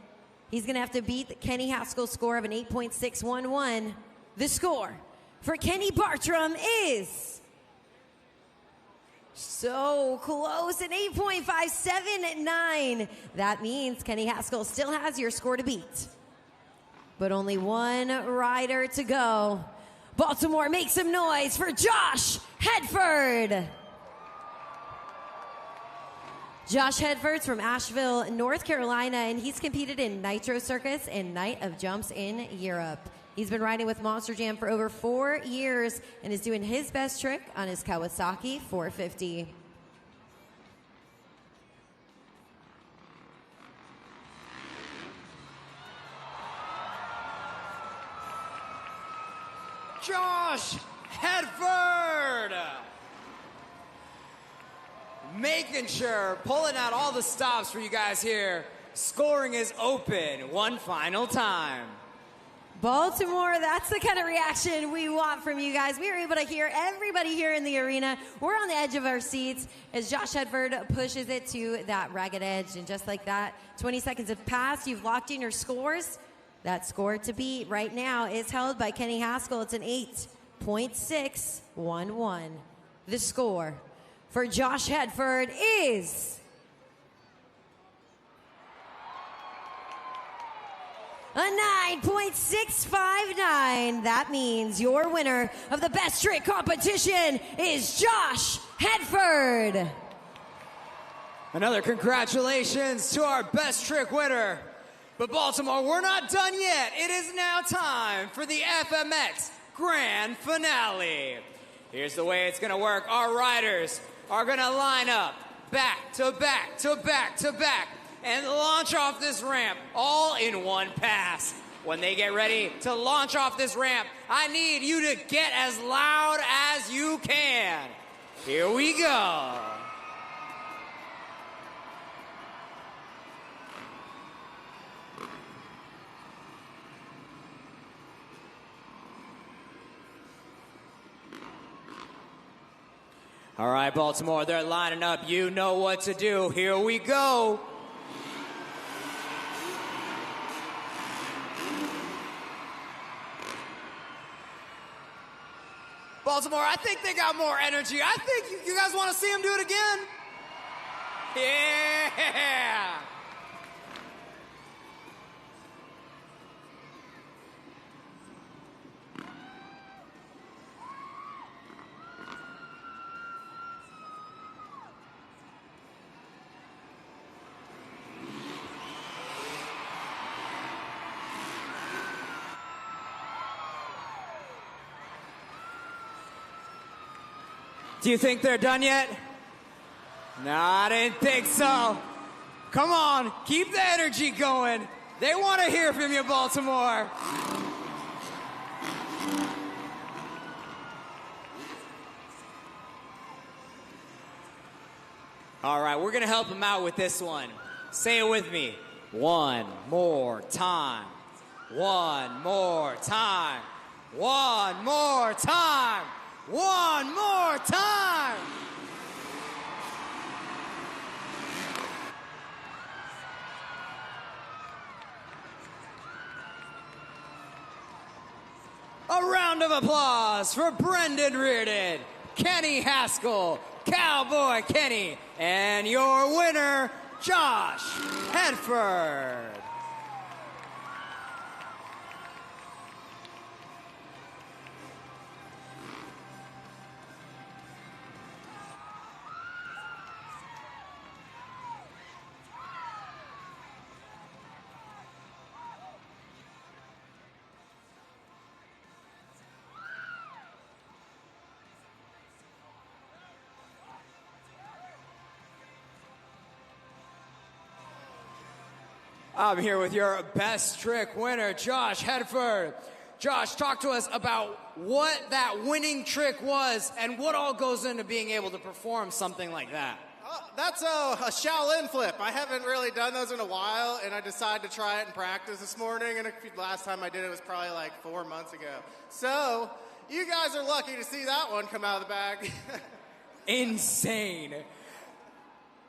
He's going to have to beat Kenny Haskell's score of an 8.611. The score for Kenny Bartram is so close, an 8.579. That means Kenny Haskell still has your score to beat. But only one rider to go. Baltimore, make some noise for Josh Hedford. Josh Hedford's from Asheville, North Carolina, and he's competed in Nitro Circus and Night of Jumps in Europe. He's been riding with Monster Jam for over 4 years and is doing his best trick on his Kawasaki 450. Josh Hedford! Making sure, pulling out all the stops for you guys here. Scoring is open one final time. Baltimore, that's the kind of reaction we want from you guys. We were able to hear everybody here in the arena. We're on the edge of our seats as Josh Hedford pushes it to that ragged edge. And just like that, 20 seconds have passed. You've locked in your scores. That score to beat right now is held by Kenny Haskell. It's an 8.611. The score for Josh Hedford is a 9.659. That means your winner of the best trick competition is Josh Hedford. Another congratulations to our best trick winner. But Baltimore, we're not done yet. It is now time for the FMX Grand Finale. Here's the way it's gonna work. Our riders are gonna line up back to back to back to back and launch off this ramp all in one pass. When they get ready to launch off this ramp, I need you to get as loud as you can. Here we go. All right, Baltimore, they're lining up. You know what to do. Here we go. Baltimore, I think they got more energy. I think you guys want to see them do it again? Yeah! Do you think they're done yet? No, I didn't think so. Come on, keep the energy going. They want to hear from you, Baltimore. All right, we're going to help them out with this one. Say it with me. One more time. One more time. One more time. One more time. A round of applause for Brendan Reardon, Kenny Haskell, Cowboy Kenny, and your winner, Josh Hedford. I'm here with your best trick winner, Josh Hedford. Josh, talk to us about what that winning trick was and what all goes into being able to perform something like that. That's a Shaolin flip. I haven't really done those in a while, and I decided to try it in practice this morning, and last time I did it was probably like 4 months ago. So, you guys are lucky to see that one come out of the bag. Insane.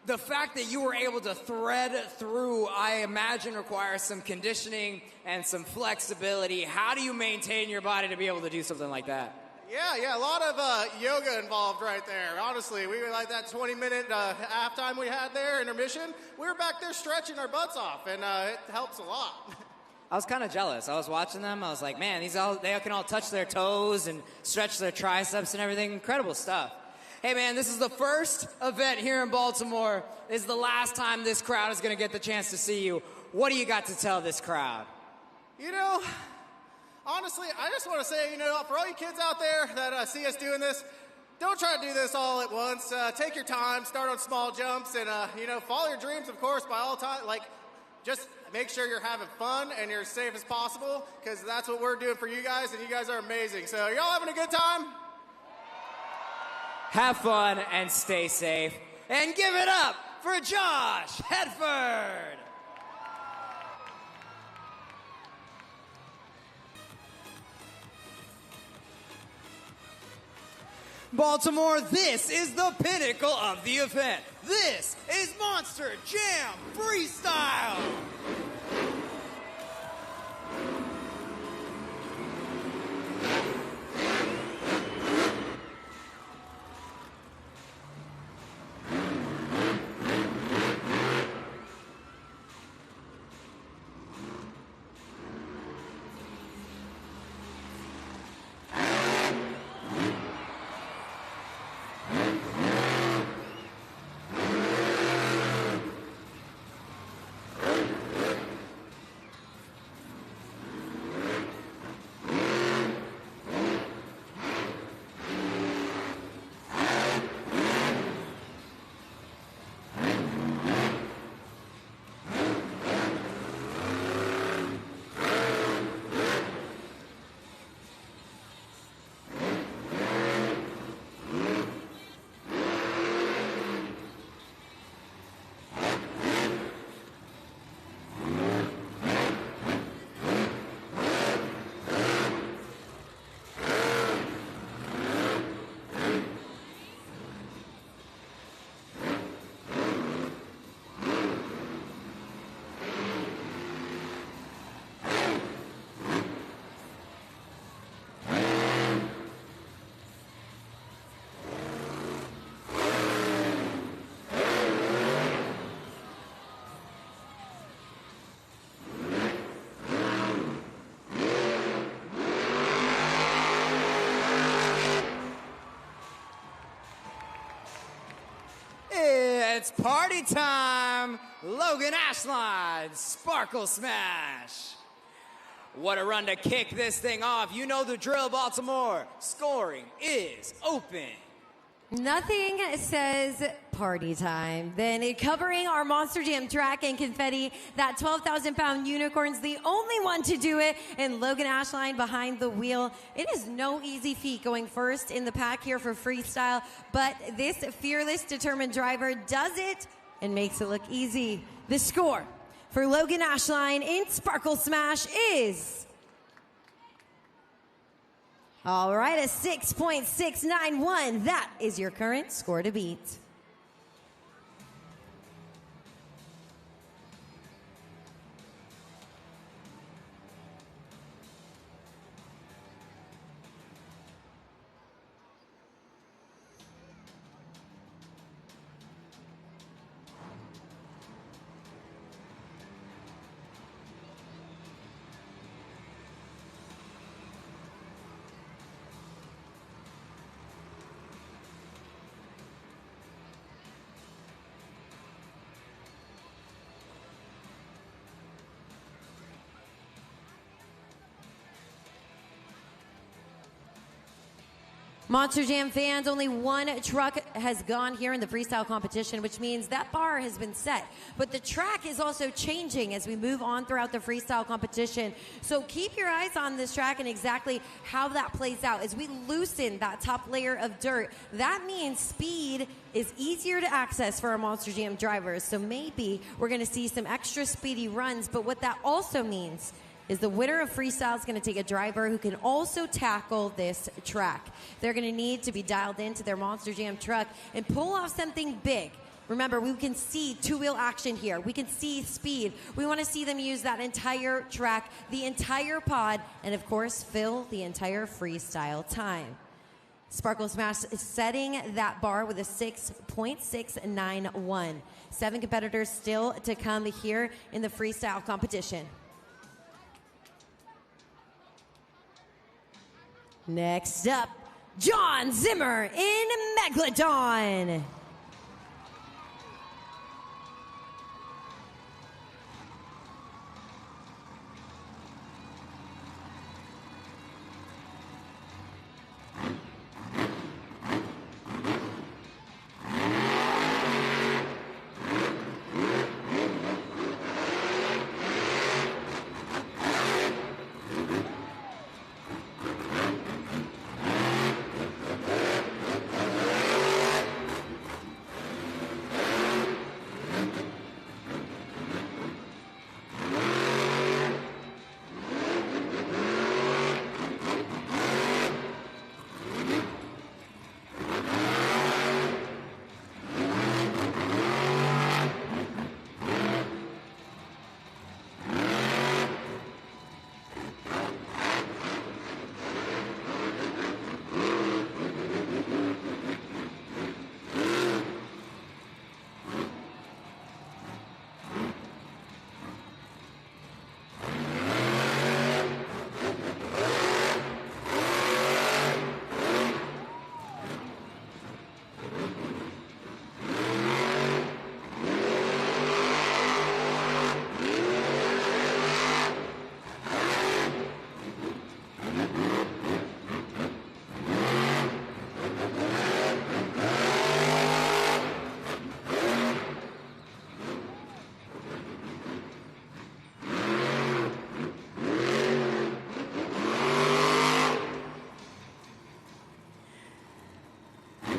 The fact that you were able to thread through, I imagine, requires some conditioning and some flexibility. How do you maintain your body to be able to do something like that? Yeah, a lot of yoga involved right there. Honestly, we were like that 20-minute halftime we had there, intermission. We were back there stretching our butts off, and it helps a lot. I was kind of jealous. I was watching them. I was like, man, they can all touch their toes and stretch their triceps and everything. Incredible stuff. Hey, man, this is the first event here in Baltimore. This is the last time this crowd is going to get the chance to see you. What do you got to tell this crowd? You know, honestly, I just want to say, for all you kids out there that see us doing this, don't try to do this all at once. Take your time, start on small jumps, and, follow your dreams, of course, by all time. Just make sure you're having fun and you're as safe as possible, because that's what we're doing for you guys, and you guys are amazing. So, y'all having a good time? Have fun and stay safe. And give it up for Josh Hedford. Baltimore, this is the pinnacle of the event. This is Monster Jam Freestyle. It's party time! Logan Ashline, Sparkle Smash. What a run to kick this thing off. You know the drill, Baltimore. Scoring is open. Nothing says party time than covering our Monster Jam track and confetti. That 12,000-pound unicorn's the only one to do it, and Logan Ashline behind the wheel. It is no easy feat going first in the pack here for freestyle, but this fearless, determined driver does it and makes it look easy. The score for Logan Ashline in Sparkle Smash is... all right, a 6.691. That is your current score to beat. Monster Jam fans, only one truck has gone here in the freestyle competition, which means that bar has been set. But the track is also changing as we move on throughout the freestyle competition. So keep your eyes on this track and exactly how that plays out. As we loosen that top layer of dirt, that means speed is easier to access for our Monster Jam drivers. So maybe we're going to see some extra speedy runs. But what that also means is the winner of freestyle is going to take a driver who can also tackle this track. They're going to need to be dialed into their Monster Jam truck and pull off something big. Remember, we can see two-wheel action here. We can see speed. We want to see them use that entire track, the entire pod, and of course, fill the entire freestyle time. Sparkle Smash is setting that bar with a 6.691. 7 competitors still to come here in the freestyle competition. Next up, John Zimmer in Megalodon.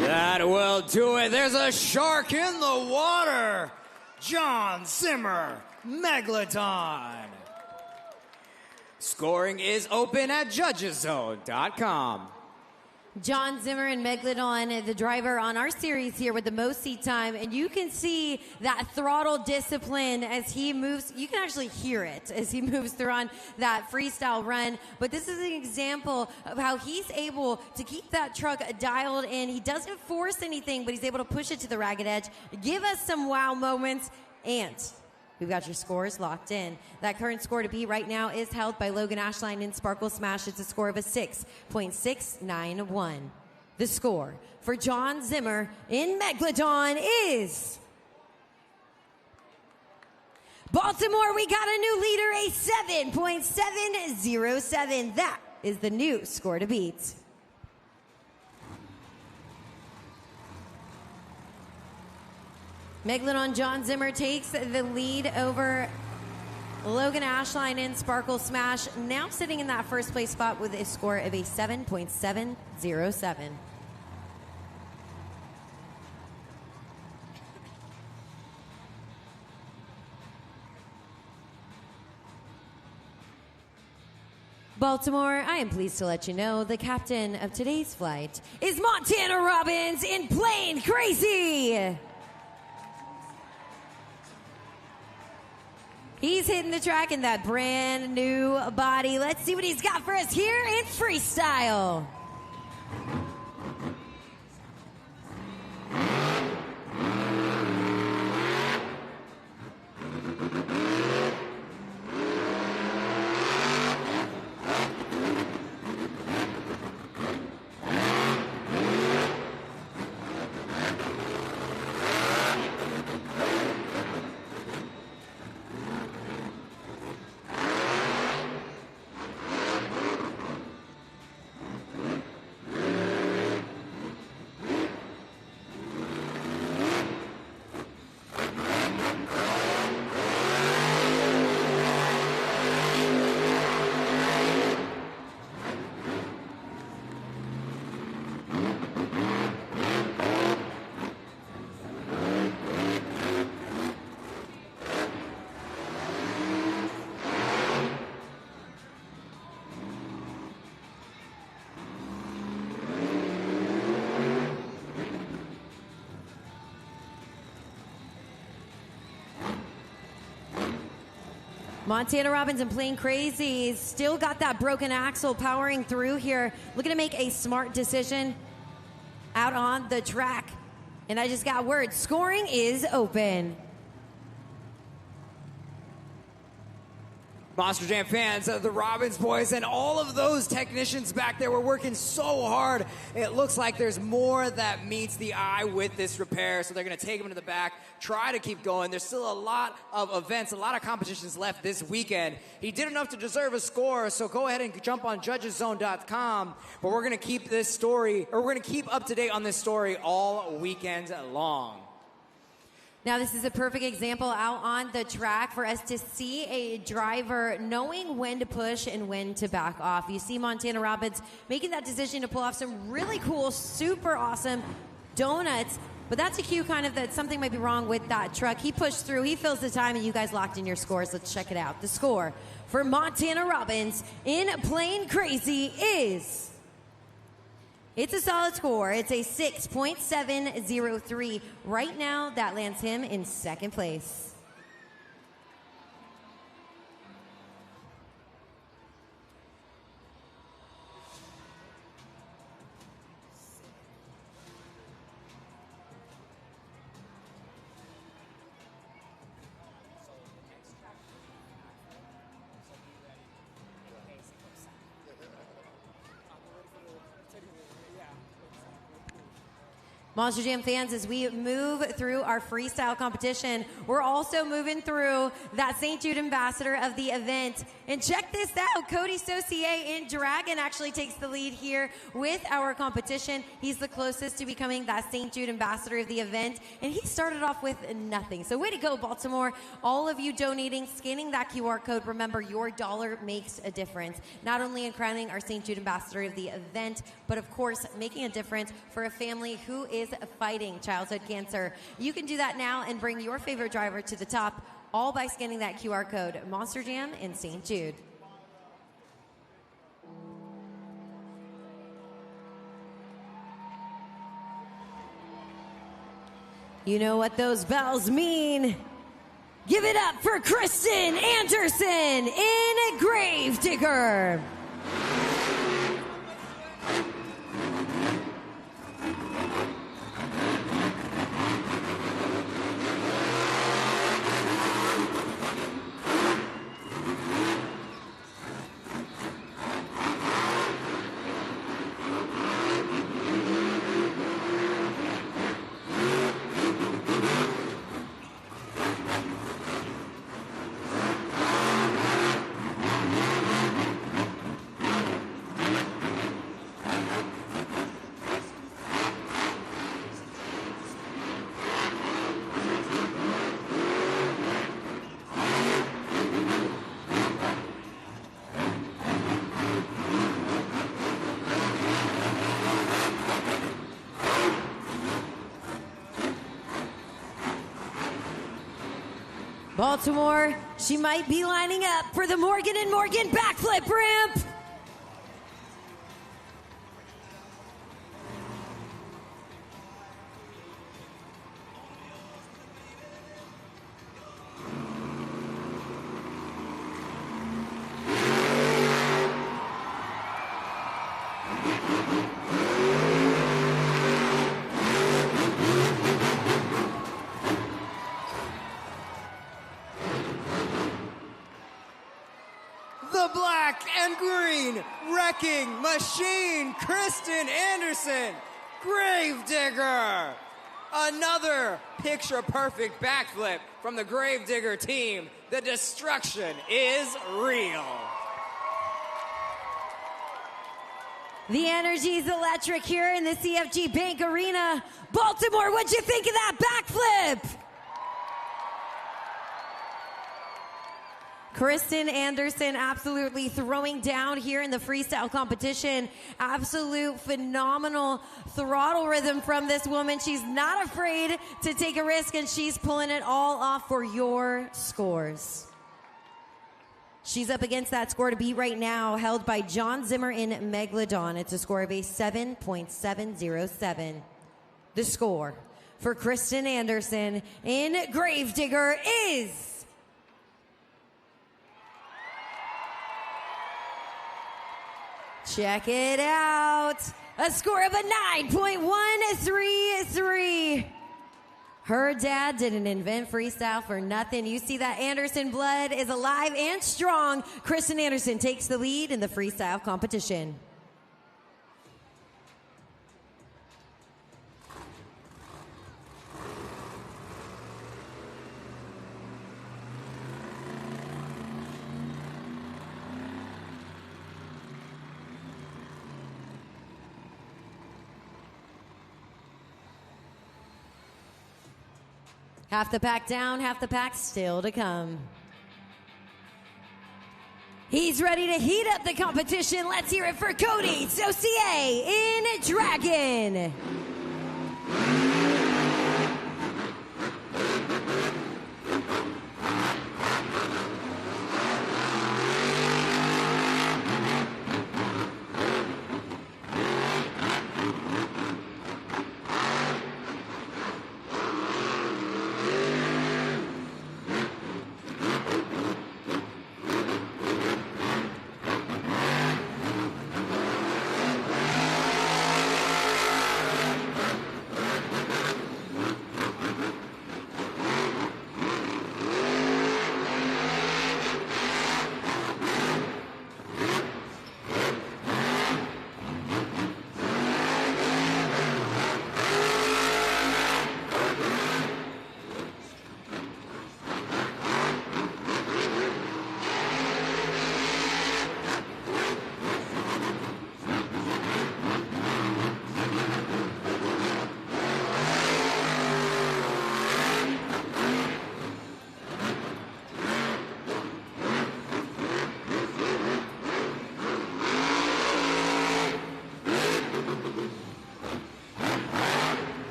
That will do it. There's a shark in the water. John Zimmer, Megalodon. Scoring is open at judgeszone.com. John Zimmer and Megalodon, the driver on our series here with the most seat time, and you can see that throttle discipline as he moves. You can actually hear it as he moves through on that freestyle run, but this is an example of how he's able to keep that truck dialed in. He doesn't force anything, but he's able to push it to the ragged edge, give us some wow moments, and we've got your scores locked in. That current score to beat right now is held by Logan Ashline in Sparkle Smash. It's a score of a 6.691. The score for John Zimmer in Megalodon is Baltimore. We got a new leader, a 7.707. That is the new score to beat. Megalodon John Zimmer takes the lead over Logan Ashline in Sparkle Smash, now sitting in that first place spot with a score of a 7.707. Baltimore, I am pleased to let you know the captain of today's flight is Montana Robbins in Plane Crazy. He's hitting the track in that brand new body. Let's see what he's got for us here in freestyle. Montana Robbins and Plain Crazy still got that broken axle powering through here. Looking to make a smart decision out on the track. And I just got word, scoring is open. Monster Jam fans, the Robbins boys, and all of those technicians back there were working so hard. It looks like there's more that meets the eye with this repair, so they're going to take them to the back, try to keep going. There's still a lot of events, a lot of competitions left this weekend. He did enough to deserve a score, so go ahead and jump on judgeszone.com. But we're going to keep this story, or we're going to keep up to date on this story all weekend long. Now, this is a perfect example out on the track for us to see a driver knowing when to push and when to back off. You see Montana Robbins making that decision to pull off some really cool, super awesome donuts. But that's a cue kind of that something might be wrong with that truck. He pushed through, he fills the time, and you guys locked in your scores. Let's check it out. The score for Montana Robbins in Plain Crazy is... It's a solid score. It's a 6.703. Right now, that lands him in second place. Monster Jam fans, as we move through our freestyle competition, we're also moving through that St. Jude ambassador of the event. And check this out, Cody Saucier in Dragon actually takes the lead here with our competition. He's the closest to becoming that St. Jude ambassador of the event, and he started off with nothing. So way to go, Baltimore. All of you donating, scanning that QR code. Remember, your dollar makes a difference. Not only in crowning our St. Jude ambassador of the event, but of course, making a difference for a family who is fighting childhood cancer. You can do that now and bring your favorite driver to the top, all by scanning that QR code. Monster Jam in St. Jude. You know what those bells mean. Give it up for Kristen Anderson in Gravedigger. Baltimore, she might be lining up for the Morgan & Morgan backflip ramp. The black and green wrecking machine, Kristen Anderson, Gravedigger. Another picture-perfect backflip from the Gravedigger team. The destruction is real. The energy is electric here in the CFG Bank Arena. Baltimore, what'd you think of that backflip? Kristen Anderson absolutely throwing down here in the freestyle competition. Absolute phenomenal throttle rhythm from this woman. She's not afraid to take a risk, and she's pulling it all off for your scores. She's up against that score to beat right now, held by John Zimmer in Megalodon. It's a score of a 7.707. The score for Kristen Anderson in Gravedigger is Check it out. A score of a 9.133. Her dad didn't invent freestyle for nothing. You see that Anderson blood is alive and strong. Kristen Anderson takes the lead in the freestyle competition. Half the pack down, half the pack still to come. He's ready to heat up the competition. Let's hear it for Cody Saucier in Dragon.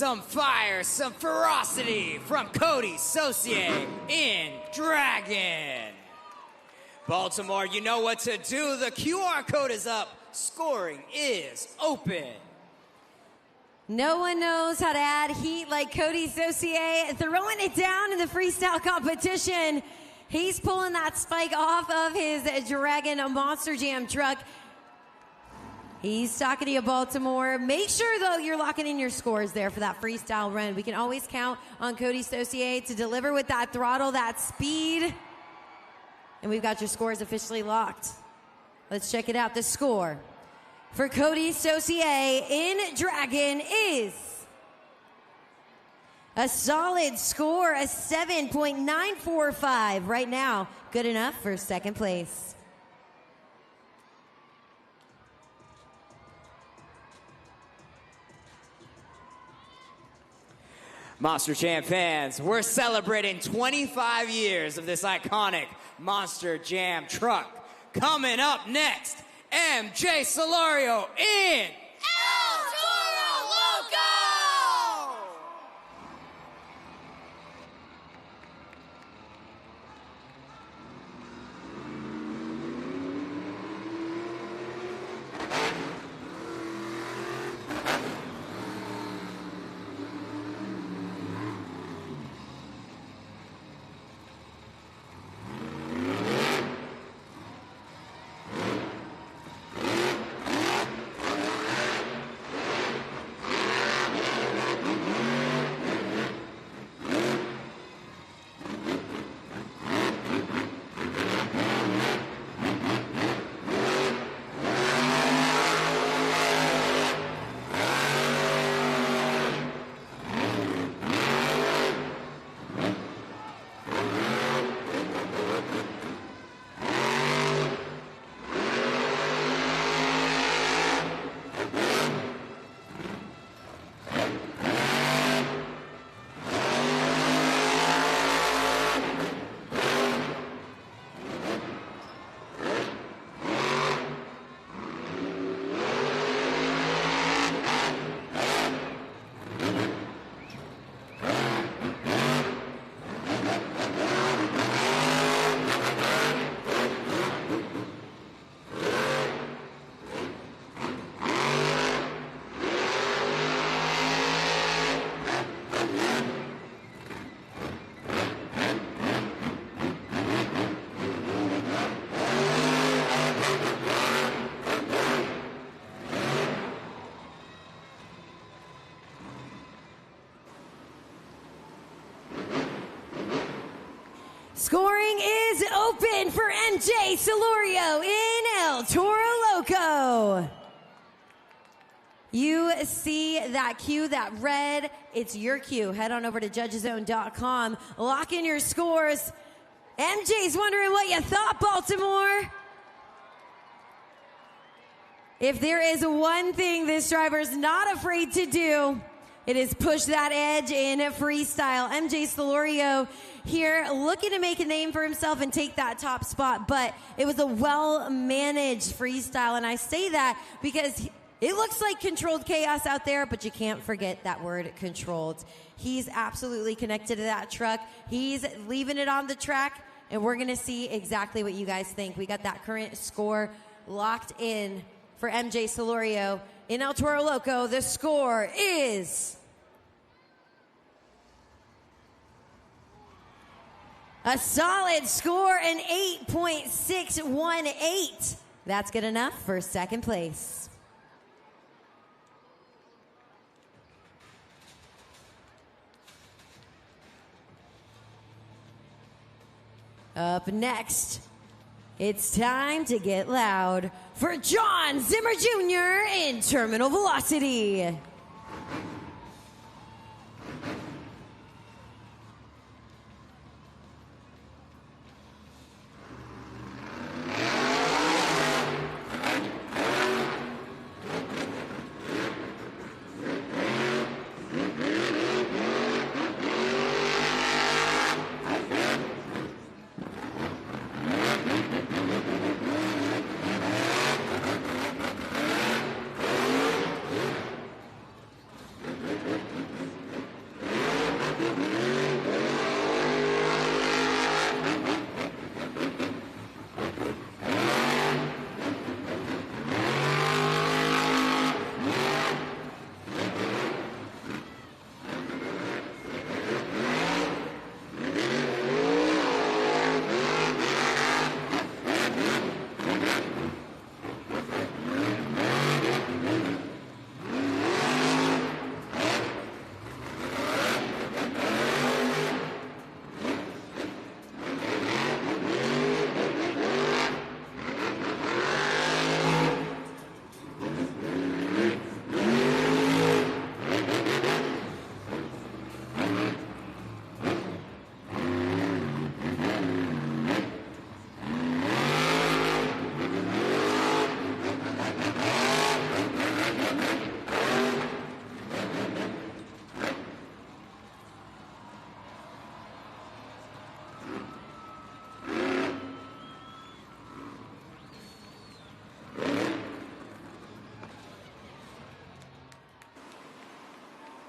Some fire, some ferocity from Cody Saucier in Dragon. Baltimore, you know what to do. The QR code is up. Scoring is open. No one knows how to add heat like Cody Saucier, throwing it down in the freestyle competition. He's pulling that spike off of his Dragon Monster Jam truck. He's talking to you, Baltimore. Make sure, though, you're locking in your scores there for that freestyle run. We can always count on Cody Saucier to deliver with that throttle, that speed. And we've got your scores officially locked. Let's check it out. The score for Cody Saucier in Dragon is a solid score, a 7.945 right now. Good enough for second place. Monster Jam fans, we're celebrating 25 years of this iconic Monster Jam truck. Coming up next, MJ Solario in Toro Loco! open for MJ Celorio in El Toro Loco. You see that cue, that red, it's your cue. Head on over to judgezone.com. Lock in your scores. MJ's wondering what you thought, Baltimore. If there is one thing this driver's not afraid to do, it is push that edge in freestyle. MJ Celorio here looking to make a name for himself and take that top spot, but it was a well-managed freestyle, and I say that because it looks like controlled chaos out there, but you can't forget that word controlled. He's absolutely connected to that truck. He's leaving it on the track, and we're going to see exactly what you guys think. We got that current score locked in for MJ Celorio in El Toro Loco. The score is a solid score, an 8.618. That's good enough for second place. Up next, it's time to get loud for John Zimmer Jr. in Terminal Velocity.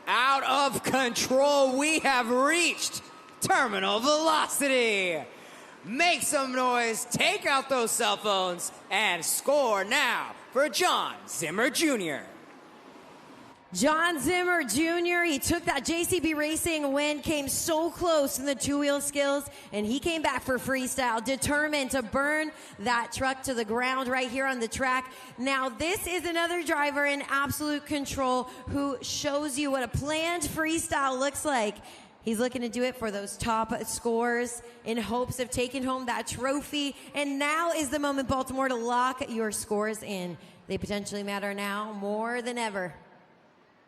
Out of control, we have reached terminal velocity. Make some noise, take out those cell phones, and score now for John Zimmer Jr. John Zimmer Jr., he took that JCB Racing win, came so close in the two-wheel skills, and he came back for freestyle, determined to burn that truck to the ground right here on the track. Now, this is another driver in absolute control who shows you what a planned freestyle looks like. He's looking to do it for those top scores in hopes of taking home that trophy. And now is the moment, Baltimore, to lock your scores in. They potentially matter now more than ever.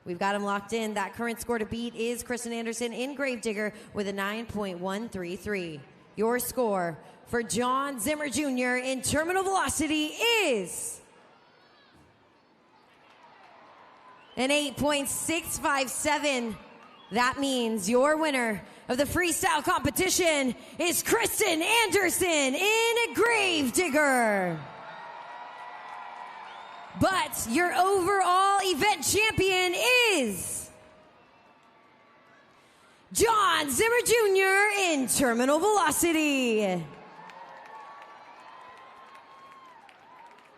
We've got him locked in. That current score to beat is Kristen Anderson in Gravedigger with a 9.133. Your score for John Zimmer Jr. in Terminal Velocity is an 8.657. That means your winner of the freestyle competition is Kristen Anderson in Gravedigger. But your overall event champion is John Zimmer Jr. in Terminal Velocity.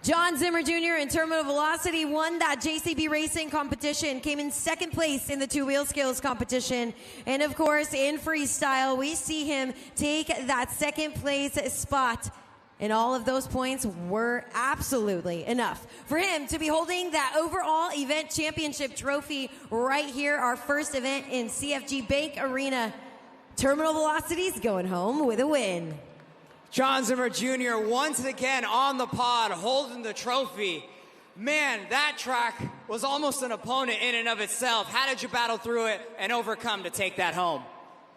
John Zimmer Jr. in Terminal Velocity won that JCB Racing competition, came in second place in the two-wheel skills competition. And of course, in freestyle, we see him take that second place spot. And all of those points were absolutely enough for him to be holding that overall event championship trophy right here, our first event in CFG Bank Arena. Terminal Velocity's going home with a win. John Zimmer Jr. once again on the pod, holding the trophy. Man, that track was almost an opponent in and of itself. How did you battle through it and overcome to take that home?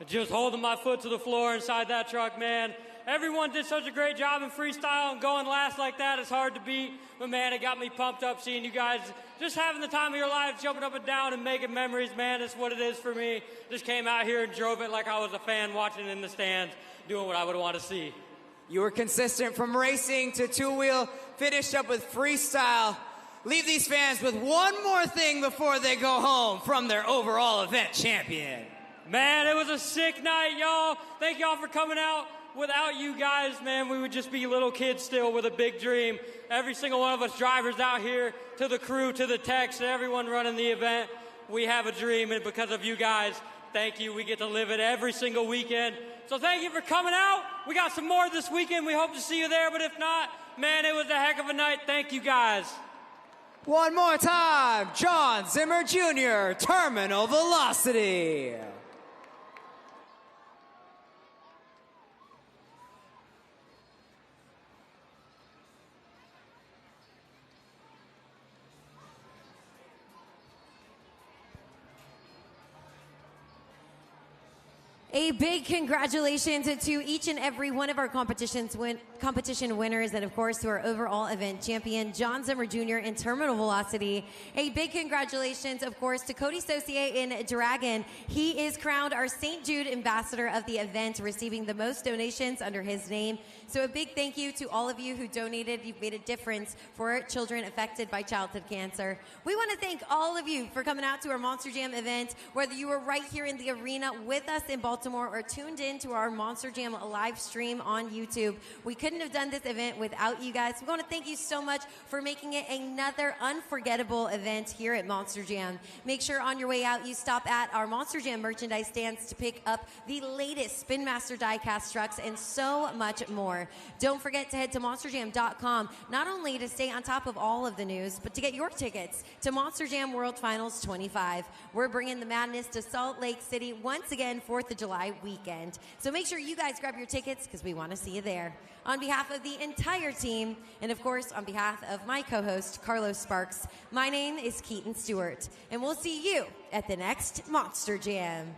Just holding my foot to the floor inside that truck, man. Everyone did such a great job in freestyle, and going last like that is hard to beat. But man, it got me pumped up seeing you guys just having the time of your life, jumping up and down and making memories, man. That's what it is for me. Just came out here and drove it like I was a fan watching in the stands, doing what I would want to see. You were consistent from racing to two-wheel, finished up with freestyle. Leave these fans with one more thing before they go home from their overall event champion. Man, it was a sick night, y'all. Thank y'all for coming out. Without you guys, man, we would just be little kids still with a big dream. Every single one of us drivers out here, to the crew, to the techs, to everyone running the event, we have a dream, and because of you guys, thank you. We get to live it every single weekend. So thank you for coming out. We got some more this weekend. We hope to see you there, but if not, man, it was a heck of a night. Thank you guys. One more time, John Zimmer Jr., Terminal Velocity. A big congratulations to each and every one of our competition winners, and of course to our overall event champion, John Zimmer Jr. in Terminal Velocity. A big congratulations, of course, to Cody Saucier in Dragon. He is crowned our St. Jude Ambassador of the event, receiving the most donations under his name. So a big thank you to all of you who donated. You've made a difference for children affected by childhood cancer. We want to thank all of you for coming out to our Monster Jam event, whether you were right here in the arena with us in Baltimore or tuned in to our Monster Jam live stream on YouTube. We couldn't have done this event without you guys. We want to thank you so much for making it another unforgettable event here at Monster Jam. Make sure on your way out you stop at our Monster Jam merchandise stands to pick up the latest Spin Master diecast trucks and so much more. Don't forget to head to monsterjam.com, not only to stay on top of all of the news, but to get your tickets to Monster Jam World Finals 25. We're bringing the madness to Salt Lake City once again, 4th of July weekend. So make sure you guys grab your tickets because we want to see you there. On behalf of the entire team, and of course on behalf of my co-host, Carlos Sparks, my name is Keaton Stewart, and we'll see you at the next Monster Jam.